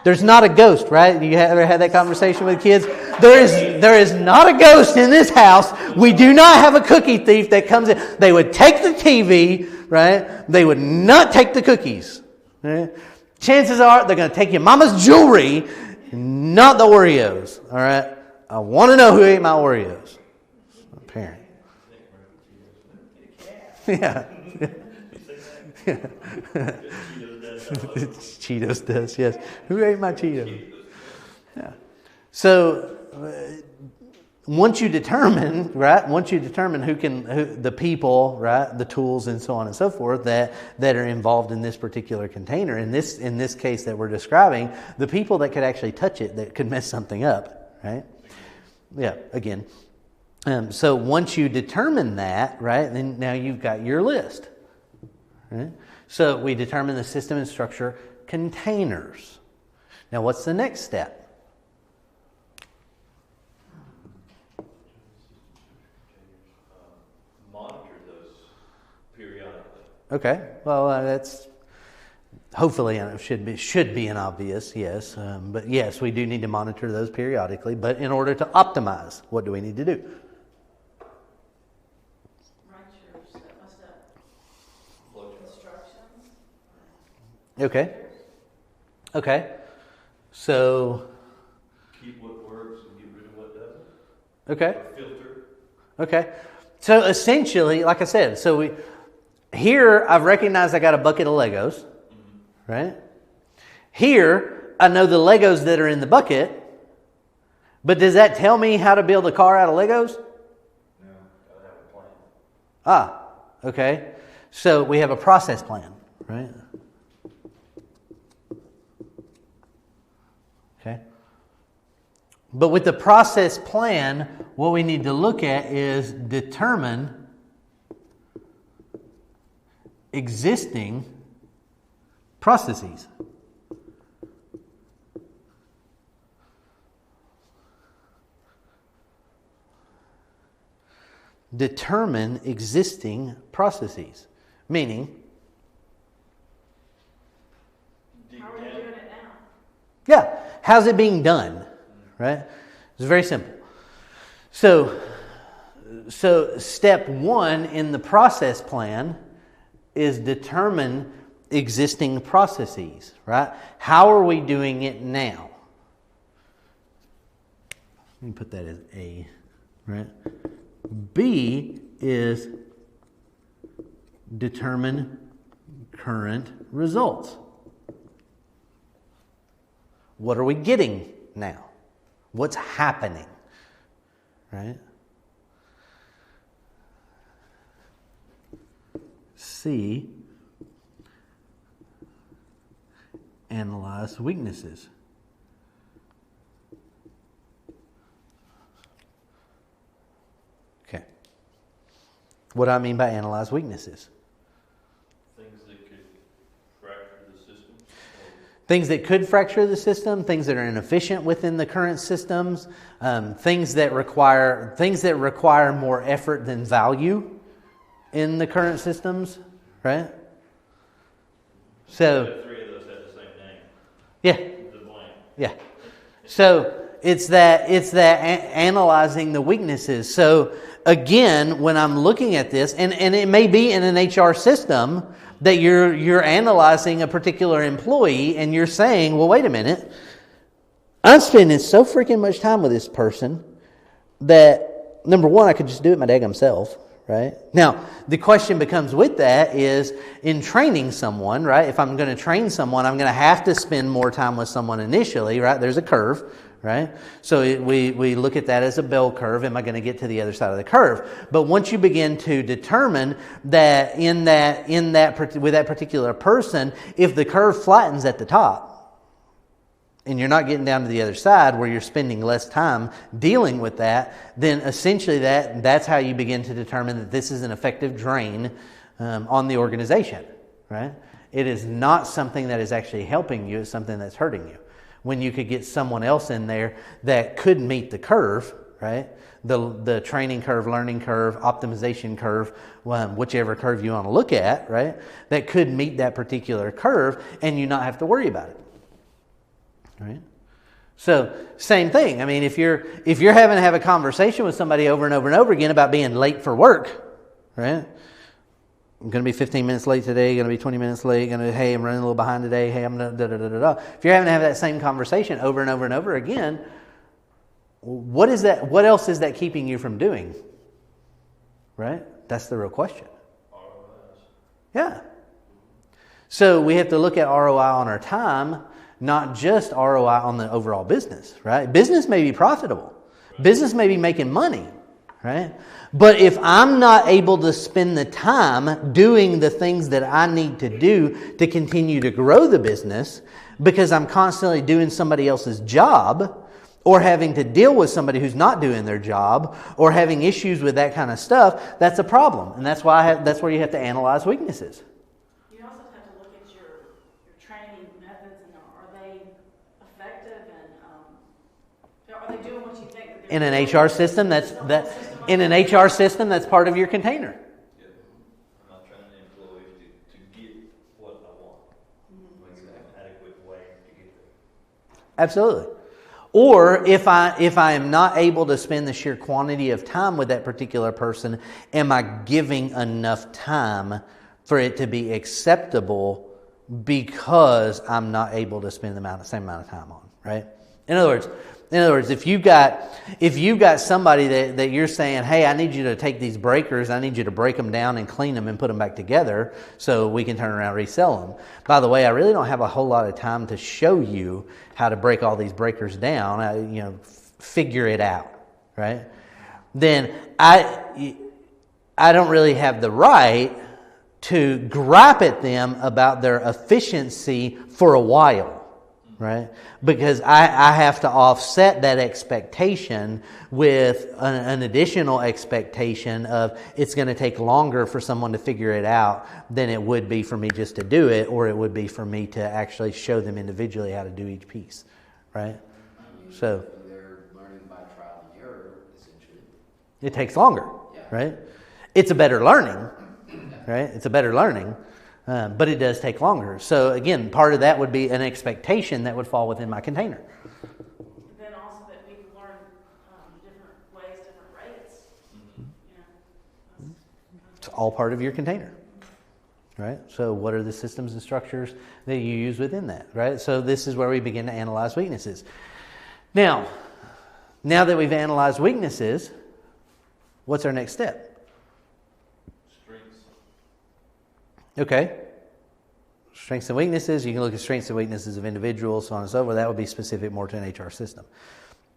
S1: There's not a ghost, right? You ever had that conversation with kids? There is not a ghost in this house. We do not have a cookie thief that comes in. They would take the TV, right? They would not take the cookies. Right? Chances are they're going to take your mama's jewelry, not the Oreos. All right? I want to know who ate my Oreos. My parent. Yeah. Cheetos does, yes. Who ate my Cheetos? Yeah. So, once you determine, right? Once you determine who the people, right, the tools, and so on and so forth that are involved in this particular container. In this case that we're describing, the people that could actually touch it, that could mess something up, right? Yeah. Again. So once you determine that, right, then now you've got your list. Right? So we determine the system and structure containers. Now, what's the next step?
S3: Monitor those periodically.
S1: Okay. Well, that's hopefully should be an obvious, yes. But yes, we do need to monitor those periodically. But in order to optimize, what do we need to do?
S5: Write your step-by-step instructions.
S1: Okay. Okay. So.
S3: Keep what works and get rid of what doesn't.
S1: Okay.
S3: Or filter.
S1: Okay. So essentially, like I said, here I've recognized I got a bucket of Legos, right? Here I know the Legos that are in the bucket, but does that tell me how to build a car out of Legos?
S3: No, gotta have a plan.
S1: Ah, okay. So we have a process plan, right? Okay. But with the process plan, what we need to look at is determine existing processes. Determine existing processes. Meaning,
S5: How are you doing it now?
S1: yeah, how's it being done? Right? It's very simple. So step one in the process plan is determine existing processes, right? How are we doing it now? Let me put that as A, right? B is determine current results. What are we getting now? What's happening? Right? C, analyze weaknesses. Okay. What do I mean by analyze weaknesses?
S3: Things that could fracture the system.
S1: Things that could fracture the system, things that are inefficient within the current systems, things that require more effort than value in the current systems, right? So,
S3: Three of those have the same name.
S1: yeah,
S3: The blank.
S1: yeah. So it's that analyzing the weaknesses. So again, when I'm looking at this, and it may be in an HR system that you're analyzing a particular employee, and you're saying, well, wait a minute, I'm spending so freaking much time with this person that, number one, I could just do it my daggum self, right? Now, the question becomes with that is, in training someone, right? If I'm going to train someone, I'm going to have to spend more time with someone initially, right? There's a curve, right? So we look at that as a bell curve. Am I going to get to the other side of the curve? But once you begin to determine that with that particular person, if the curve flattens at the top, and you're not getting down to the other side where you're spending less time dealing with that, then essentially that's how you begin to determine that this is an effective drain on the organization, right? It is not something that is actually helping you. It's something that's hurting you. When you could get someone else in there that could meet the curve, right? The training curve, learning curve, optimization curve, whichever curve you want to look at, right? That could meet that particular curve and you not have to worry about it. Right? So, same thing. I mean, if you're having to have a conversation with somebody over and over and over again about being late for work, right? I'm going to be 15 minutes late today, going to be 20 minutes late, hey, I'm running a little behind today, hey, I'm da-da-da-da-da. If you're having to have that same conversation over and over and over again, what else is that keeping you from doing? Right? That's the real question.
S3: ROIs.
S1: Yeah. So we have to look at ROI on our time, not just ROI on the overall business, right? Business may be profitable, Business may be making money, right? But if I'm not able to spend the time doing the things that I need to do to continue to grow the business because I'm constantly doing somebody else's job, or having to deal with somebody who's not doing their job, or having issues with that kind of stuff, that's a problem. And that's that's where you have to analyze weaknesses.
S5: You also have to look at your training methods, and are they effective, and are they doing what you think that they're
S1: In an
S5: doing?
S1: HR system, in an HR system, that's part of your container.
S3: Yeah. I'm not trying to employees to get what I want. Like an adequate way to get there.
S1: Absolutely. Or if I am not able to spend the sheer quantity of time with that particular person, am I giving enough time for it to be acceptable because I'm not able to spend the same amount of time on, right? In other words, if you've got somebody that you're saying, hey, I need you to take these breakers, I need you to break them down and clean them and put them back together so we can turn around and resell them. By the way, I really don't have a whole lot of time to show you how to break all these breakers down. Figure it out, right? Then I don't really have the right to gripe at them about their efficiency for a while. Right? Because I have to offset that expectation with an additional expectation of it's going to take longer for someone to figure it out than it would be for me just to do it, or it would be for me to actually show them individually how to do each piece. Right? So
S4: they're learning by trial and error, essentially.
S1: it takes longer.
S4: Yeah.
S1: Right? It's a better learning. Right? It's a better learning. But it does take longer. So again, part of that would be an expectation that would fall within my container.
S5: Then also that people learn different ways, different rates.
S1: It's all part of your container. Right? So what are the systems and structures that you use within that? Right? So this is where we begin to analyze weaknesses. Now that we've analyzed weaknesses, what's our next step? Okay. Strengths and weaknesses. You can look at strengths and weaknesses of individuals, so on and so forth. That would be specific more to an HR system.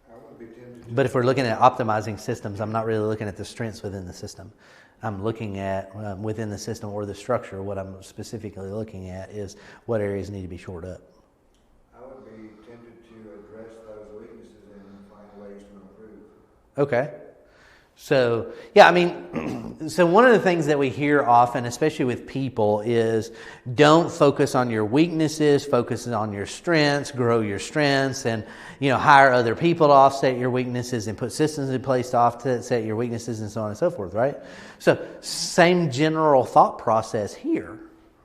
S2: I would be tempted to.
S1: But if we're looking at optimizing systems, I'm not really looking at the strengths within the system. I'm looking at within the system or the structure. What I'm specifically looking at is what areas need to be shored up.
S2: I would be tempted to address those weaknesses and find ways to improve.
S1: Okay. So, yeah, I mean, so one of the things that we hear often, especially with people, is don't focus on your weaknesses, focus on your strengths, grow your strengths, and, hire other people to offset your weaknesses and put systems in place to offset your weaknesses and so on and so forth, right? So, same general thought process here,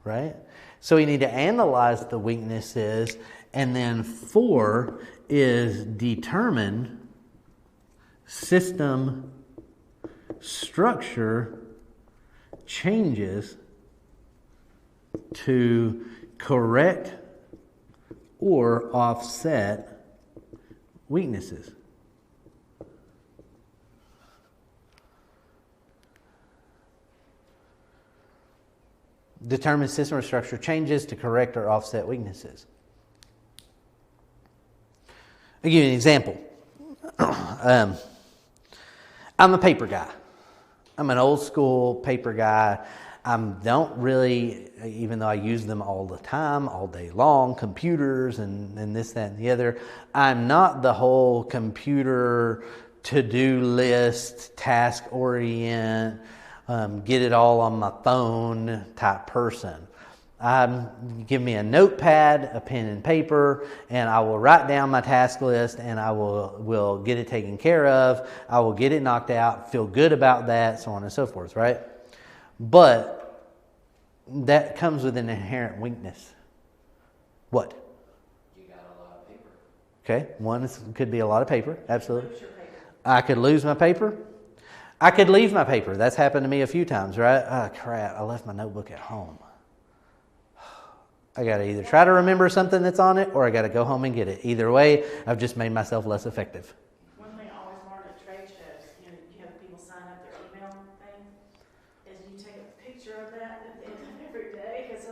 S1: right? So we need to analyze the weaknesses, and then 4 is determine system structure changes to correct or offset weaknesses. Determine system or structure changes to correct or offset weaknesses. I'll give you an example. I'm a paper guy. I'm an old school paper guy. I don't really, even though I use them all the time, all day long, computers and this, that, and the other, I'm not the whole computer to-do list, task orient, get it all on my phone type person. Give me a notepad, a pen and paper, and I will write down my task list, and I will get it taken care of. I will get it knocked out, feel good about that, so on and so forth, right? But that comes with an inherent weakness. What?
S4: You got a lot of paper.
S1: Okay, one could be a lot of paper, absolutely.
S5: Lose your paper.
S1: I could lose my paper. I could leave my paper. That's happened to me a few times, right? Oh, crap, I left my notebook at home. I got to either try to remember something that's on it, or I got to go home and get it. Either way, I've just made myself less effective.
S5: One thing I always learned at trade shows, you have people sign up their email thing, is you take a picture of that at the end of every day, because a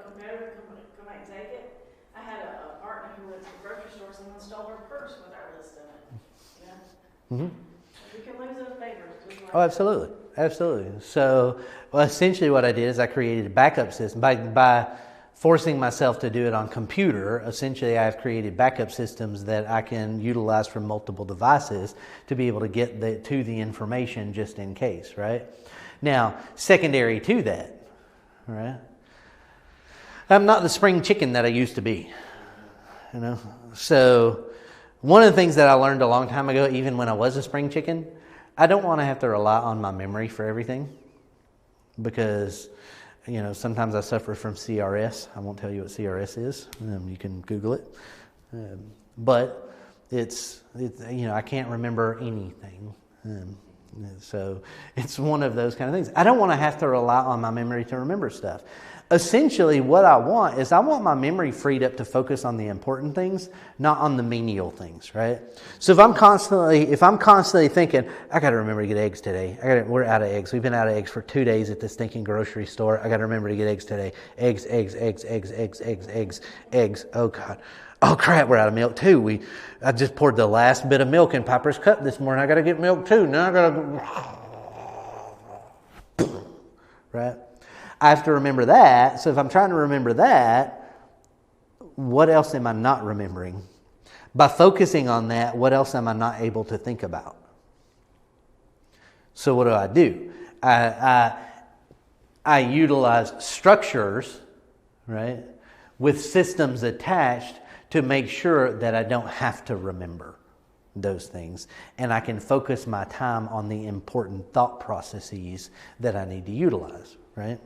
S5: competitor come out and take it. I had a partner who went to the grocery store, someone stole her purse with our list in it.
S1: Mm-hmm.
S5: You can lose those papers. Just like
S1: Oh, absolutely. Absolutely. So essentially what I did is I created a backup system. By forcing myself to do it on computer, essentially I've created backup systems that I can utilize from multiple devices to be able to get to the information just in case, right? Now, secondary to that, right? I'm not the spring chicken that I used to be, you know? So one of the things that I learned a long time ago, even when I was a spring chicken, I don't want to have to rely on my memory for everything because, you know, sometimes I suffer from CRS. I won't tell you what CRS is. You can Google it. But it's you know, I can't remember anything. So it's one of those kind of things. I don't want to have to rely on my memory to remember stuff. Essentially, what I want is I want my memory freed up to focus on the important things, not on the menial things, right? So if I'm constantly thinking, I got to remember to get eggs today. We're out of eggs. We've been out of eggs for 2 days at the stinking grocery store. I got to remember to get eggs today. Eggs. Oh God. Oh crap, we're out of milk too. I just poured the last bit of milk in Piper's cup this morning. I got to get milk too. Now I got to, right? I have to remember that. So if I'm trying to remember that, what else am I not remembering? By focusing on that, what else am I not able to think about? So what do? I utilize structures, right, with systems attached to make sure that I don't have to remember those things. And I can focus my time on the important thought processes that I need to utilize, right?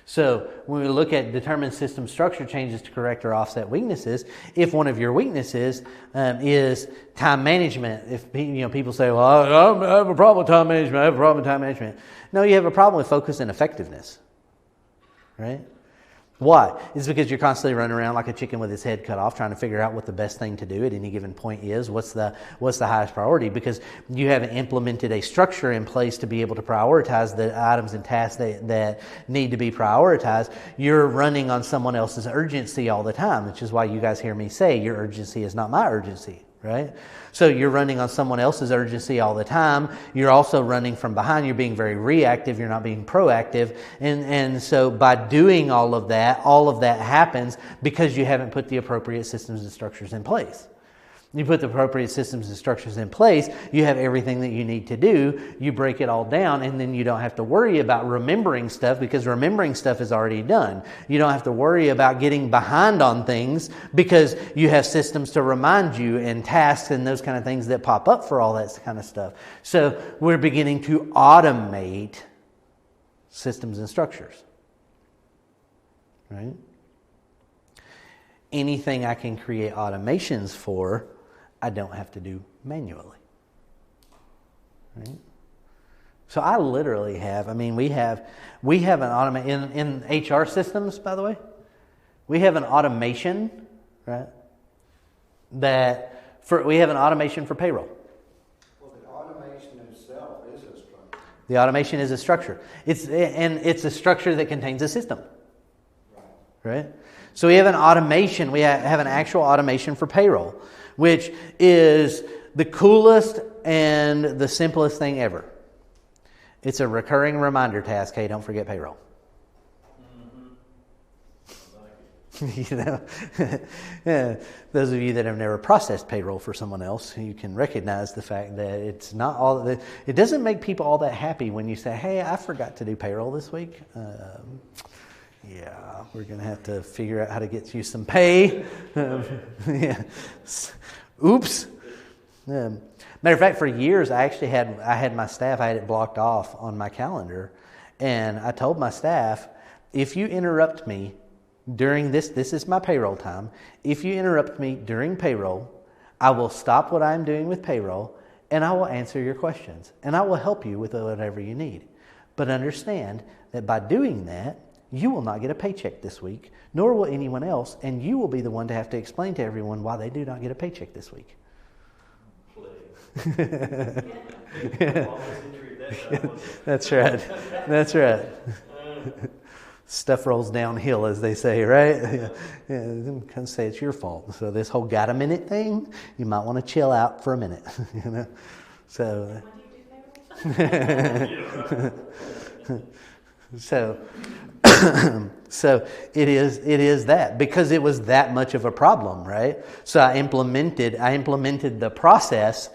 S1: So when we look at determined system structure changes to correct or offset weaknesses, if one of your weaknesses is time management, if people say, well, I have a problem with time management, No, you have a problem with focus and effectiveness, right? Why? It's because you're constantly running around like a chicken with its head cut off, trying to figure out what the best thing to do at any given point is. What's the highest priority? Because you haven't implemented a structure in place to be able to prioritize the items and tasks that need to be prioritized. You're running on someone else's urgency all the time, which is why you guys hear me say your urgency is not my urgency, right? So you're running on someone else's urgency all the time. You're also running from behind. You're being very reactive. You're not being proactive. And so by doing all of that happens because you haven't put the appropriate systems and structures in place. You put the appropriate systems and structures in place, you have everything that you need to do, you break it all down, and then you don't have to worry about remembering stuff because remembering stuff is already done. You don't have to worry about getting behind on things because you have systems to remind you and tasks and those kind of things that pop up for all that kind of stuff. So we're beginning to automate systems and structures, right? Anything I can create automations for, I don't have to do manually, right? So I literally have, we have an automation, in HR systems, by the way, we have an automation, right? We have an automation for payroll.
S2: Well, the automation itself is a structure.
S1: The automation is a structure. It's a structure that contains a system, right? So we have an automation, we have an actual automation for payroll, which is the coolest and the simplest thing ever. It's a recurring reminder task, hey, don't forget payroll. Yeah, those of you that have never processed payroll for someone else, you can recognize the fact that it's not all that. It doesn't make people all that happy when you say, hey, I forgot to do payroll this week. Yeah, we're going to have to figure out how to get you some pay. Yeah. Oops. Matter of fact, for years, I had my staff, I had it blocked off on my calendar. And I told my staff, if you interrupt me during this is my payroll time. If you interrupt me during payroll, I will stop what I'm doing with payroll and I will answer your questions. And I will help you with whatever you need. But understand that by doing that, you will not get a paycheck this week, nor will anyone else, and you will be the one to have to explain to everyone why they do not get a paycheck this week. That's right. That's right. Stuff rolls downhill, as they say, right? Yeah, can say it's your fault. So this whole got a minute thing, you might want to chill out for a minute. So,
S5: When do you do payroll?
S1: so, so it is that, because it was that much of a problem, right? So I implemented the process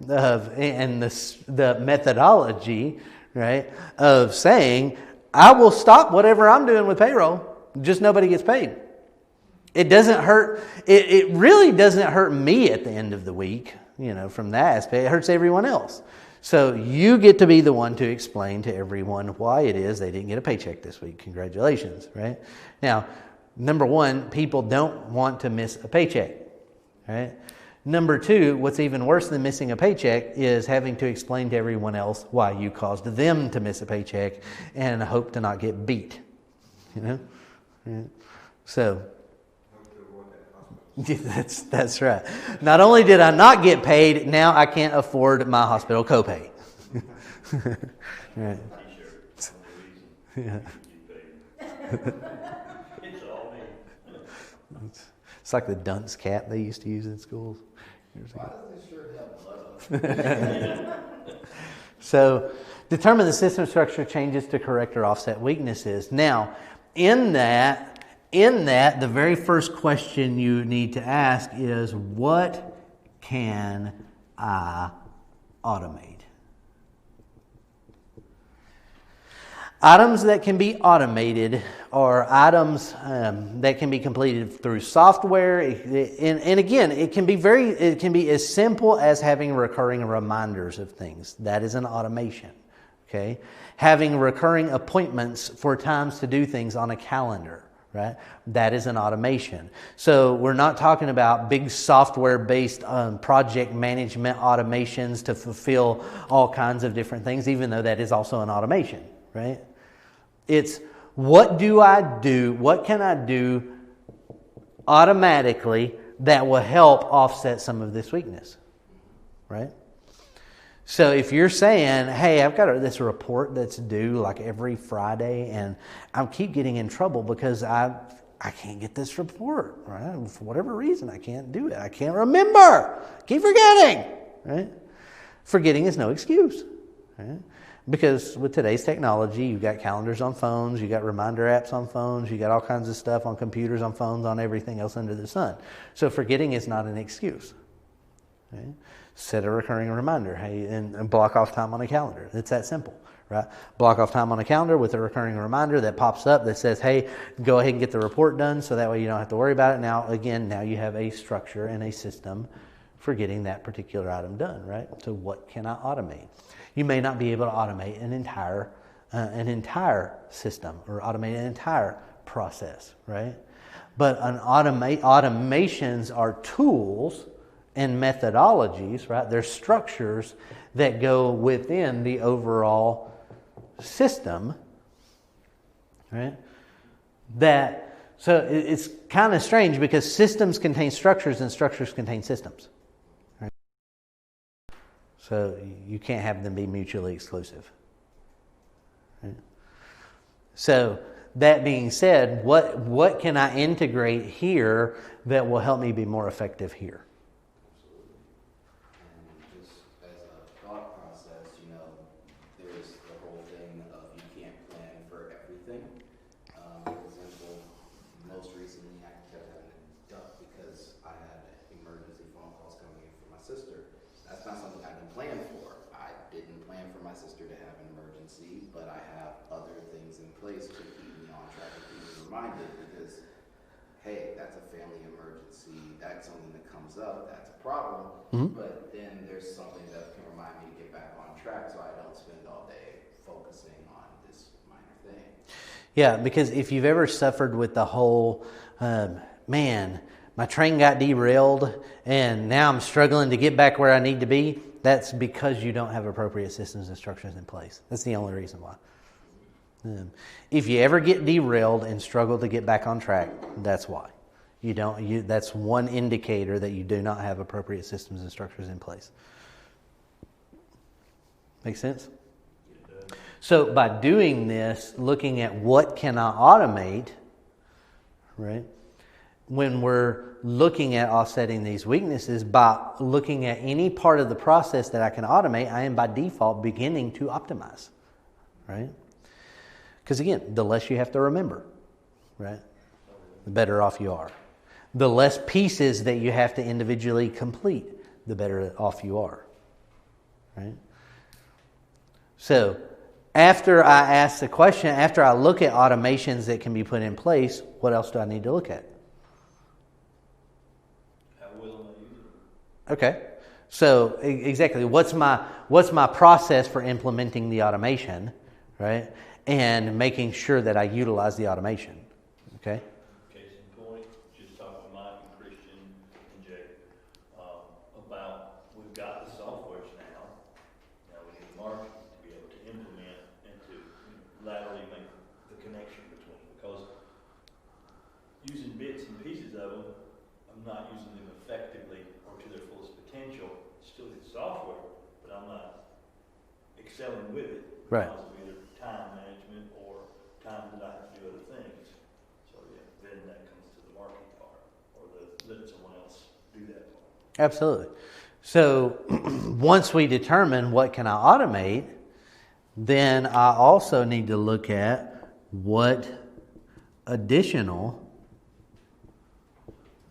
S1: and the methodology, right, of saying, I will stop whatever I'm doing with payroll, just nobody gets paid. It doesn't hurt. It really doesn't hurt me at the end of the week, from that aspect. It hurts everyone else. So you get to be the one to explain to everyone why it is they didn't get a paycheck this week. Congratulations, right? Now, number one, people don't want to miss a paycheck, right? Number two, what's even worse than missing a paycheck is having to explain to everyone else why you caused them to miss a paycheck and hope to not get beat, Right? So... That's right. Not only did I not get paid, now I can't afford my hospital copay. Right. Yeah. It's like the dunce cap they used to use in schools.
S4: Why does this shirt have blood on it?
S1: So, determine the system structure changes to correct or offset weaknesses. Now, in that, the very first question you need to ask is, what can I automate? Items that can be automated are items that can be completed through software. And again, it can be as simple as having recurring reminders of things. That is an automation. Okay? Having recurring appointments for times to do things on a calendar. Right? That is an automation. So we're not talking about big software-based project management automations to fulfill all kinds of different things, even though that is also an automation, right? It's, what do I do? What can I do automatically that will help offset some of this weakness, right? So if you're saying, hey, I've got this report that's due like every Friday and I keep getting in trouble because I can't get this report, right? For whatever reason, I can't do it. I can't remember. Keep forgetting, right? Forgetting is no excuse, right? Because with today's technology, you've got calendars on phones, you've got reminder apps on phones, you've got all kinds of stuff on computers, on phones, on everything else under the sun. So forgetting is not an excuse, right? Set a recurring reminder, hey, and block off time on a calendar. It's that simple, right? Block off time on a calendar with a recurring reminder that pops up that says, hey, go ahead and get the report done, so that way you don't have to worry about it. Now you have a structure and a system for getting that particular item done, right? So what can I automate? You may not be able to automate an entire system or automate an entire process, right? But automations are tools and methodologies, right? They're structures that go within the overall system, right? So it's kind of strange because systems contain structures and structures contain systems, right? So you can't have them be mutually exclusive, right? So that being said, what can I integrate here that will help me be more effective here?
S4: But then there's something that can remind me to get back on track so I don't spend all day focusing on this minor thing.
S1: Yeah, because if you've ever suffered with the whole, man, my train got derailed and now I'm struggling to get back where I need to be, that's because you don't have appropriate systems and structures in place. That's the only reason why. If you ever get derailed and struggle to get back on track, that's why. That's one indicator that you do not have appropriate systems and structures in place. Make sense? So by doing this, looking at what can I automate, right? when we're looking at offsetting these weaknesses, by looking at any part of the process that I can automate, I am by default beginning to optimize, right? Because again, the less you have to remember, right, the better off you are. The less pieces that you have to individually complete, the better off you are, right? So after I ask the question, after I look at automations that can be put in place, what else do I need to look at?
S3: How will I use it?
S1: Okay. So exactly, what's my process for implementing the automation, right? And making sure that I utilize the automation. Okay?
S3: Case in point, just talking with Mike and Christian and Jay about we've got the softwares now. Now we need the marketing to be able to implement and to laterally make the connection between. Because using bits and pieces of them, I'm not using them effectively or to their fullest potential. Still good software, but I'm not excelling with it
S1: Right.
S3: because of either time management or time that I have to do other things. So yeah, then that comes to the marketing part, or let someone else do that part.
S1: Absolutely. So once we determine what can I automate, then I also need to look at what additional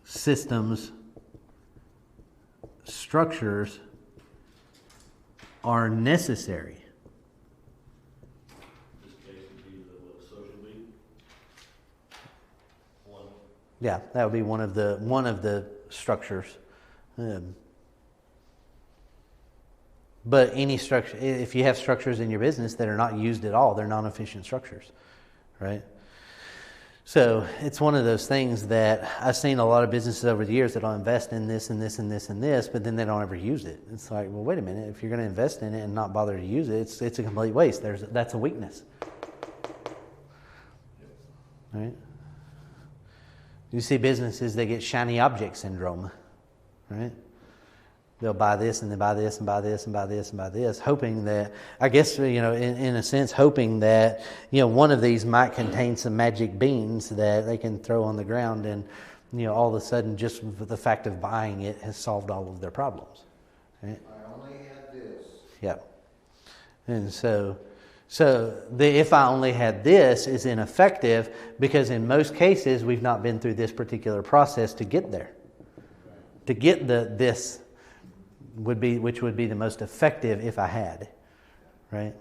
S1: systems, structures are necessary.
S3: This case would be the social media. One.
S1: Yeah, that would be one of the structures. But any structure, if you have structures in your business that are not used at all, they're non-efficient structures, right? So it's one of those things that I've seen a lot of businesses over the years that'll invest in this and this and this and this, but then they don't ever use it. It's like, well, wait a minute. If you're going to invest in it and not bother to use it, it's a complete waste. That's a weakness, right? You see businesses that get shiny object syndrome, right? They'll buy this and then buy this and buy this and buy this and buy this, hoping that, I guess, in a sense, hoping that, one of these might contain some magic beans that they can throw on the ground and, all of a sudden, just the fact of buying it has solved all of their problems. Right?
S2: I only had this.
S1: Yeah. And so the if I only had this is ineffective because in most cases, we've not been through this particular process to get there. To get this which would be the most effective if I had, right?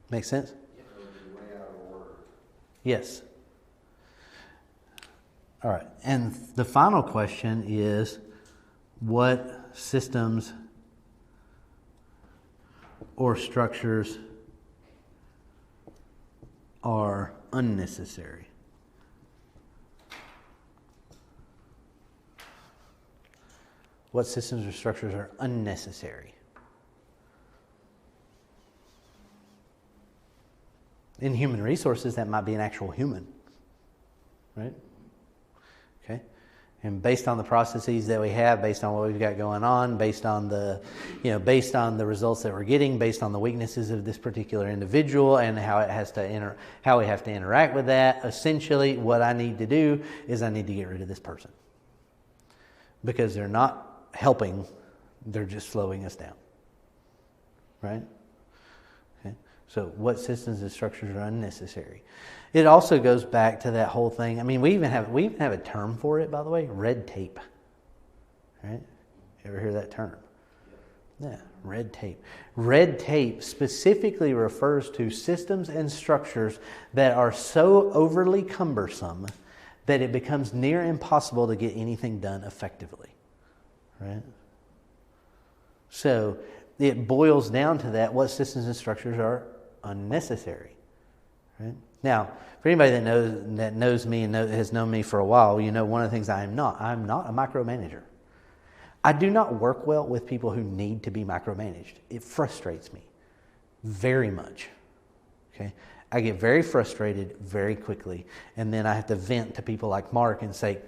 S1: Make sense?
S2: It would be way out of order.
S1: Yes. All right. And the final question is, what systems or structures are unnecessary? What systems or structures are unnecessary? In human resources, that might be an actual human, right? Okay. And based on the processes that we have, based on what we've got going on, based on the results that we're getting, based on the weaknesses of this particular individual and how we have to interact with that, essentially what I need to do is I need to get rid of this person. Because they're not helping, they're just slowing us down. Right? Okay. So what systems and structures are unnecessary? It also goes back to that whole thing. I mean, we even have a term for it, by the way, red tape. Right? You ever hear that term? Yeah, red tape. Red tape specifically refers to systems and structures that are so overly cumbersome that it becomes near impossible to get anything done effectively. Right? So it boils down to that, what systems and structures are unnecessary. Right? Now, for anybody that knows me and has known me for a while, one of the things I'm not a micromanager. I do not work well with people who need to be micromanaged. It frustrates me very much. Okay? I get very frustrated very quickly, and then I have to vent to people like Mark and say,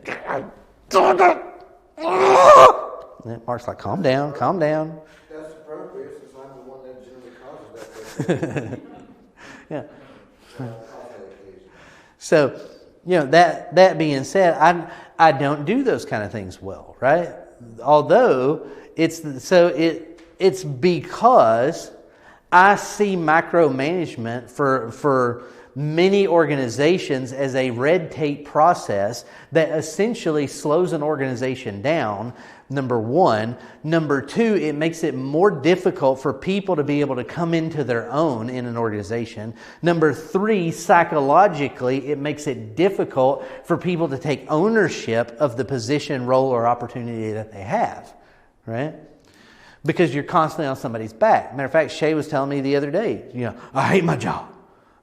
S1: and Mark's like, calm down.
S2: That's appropriate since I'm the one that generally causes that.
S1: Yeah.
S2: So,
S1: So that being said, I don't do those kind of things well, right? Although it's because I see micromanagement for many organizations as a red tape process that essentially slows an organization down, number one. Number two, it makes it more difficult for people to be able to come into their own in an organization. Number three, psychologically, it makes it difficult for people to take ownership of the position, role, or opportunity that they have, right? Because you're constantly on somebody's back. Matter of fact, Shay was telling me the other day, I hate my job.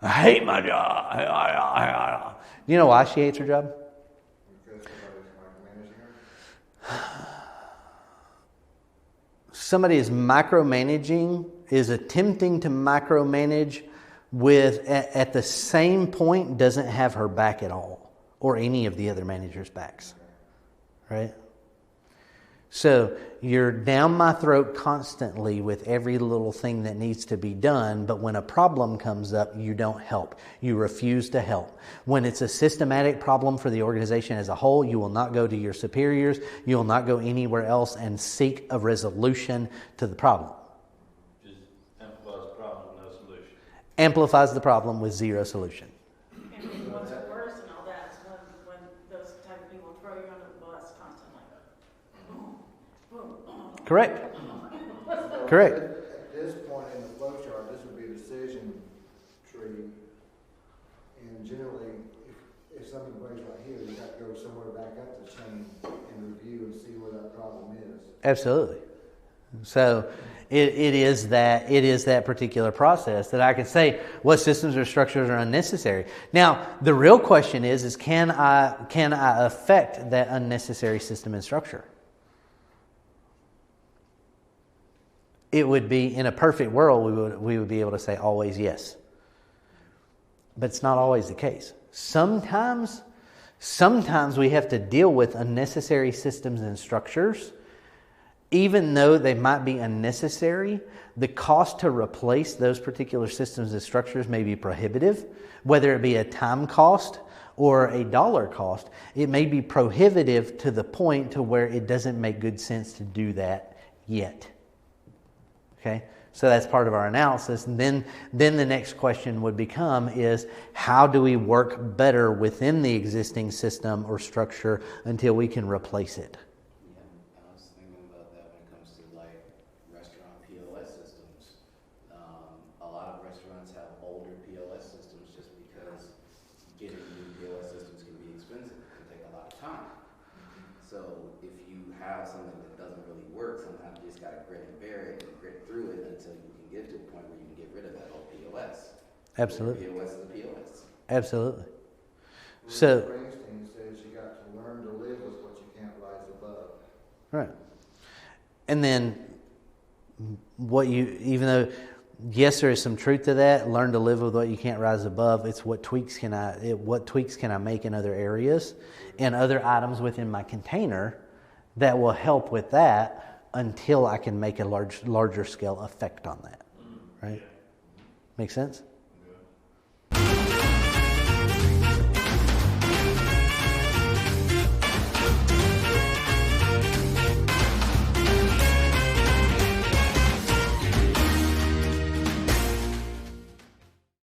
S1: I hate my job. You know why she hates her job?
S2: Because somebody's micromanaging her.
S1: Somebody is micromanaging, is attempting to micromanage at the same point, doesn't have her back at all, or any of the other managers' backs, right? So you're down my throat constantly with every little thing that needs to be done, but when a problem comes up, you don't help. You refuse to help. When it's a systematic problem for the organization as a whole, you will not go to your superiors. You will not go anywhere else and seek a resolution to the problem.
S3: Just amplifies the problem with no solution.
S1: Amplifies the problem with zero solution.
S5: And what's worse and all that is when those type of people throw you under the bus constantly.
S1: Correct. Correct.
S2: At this point in the flow chart, this would be a decision tree. And generally, if something breaks right here, you have to go somewhere back up the chain and review and see where that problem is.
S1: Absolutely. So it is that particular process that I can say what systems or structures are unnecessary. Now, the real question is can I affect that unnecessary system and structure? It would be, in a perfect world, we would be able to say always yes. But it's not always the case. Sometimes we have to deal with unnecessary systems and structures. Even though they might be unnecessary, the cost to replace those particular systems and structures may be prohibitive. Whether it be a time cost or a dollar cost, it may be prohibitive to the point to where it doesn't make good sense to do that yet. Okay, so that's part of our analysis. And then the next question would become is how do we work better within the existing system or structure until we can replace it?
S4: Yeah, I was thinking about that when it comes to like restaurant POS systems. A lot of restaurants have older POS systems just because getting new POS systems can be expensive. It can take a lot of time. So if you have something that doesn't really work, sometimes you just got to grit and bear it and grit through it until you can get to a point where you can get rid of that old POS.
S1: Absolutely.
S4: POS is a POS.
S1: Absolutely. So,
S2: Springsteen says you got to learn to live with what you can't rise above.
S1: right. And then even though, yes, there is some truth to that, learn to live with what you can't rise above. It's what tweaks can I make in other areas and other items within my container that will help with that until I can make a larger scale effect on that. Right? Make sense?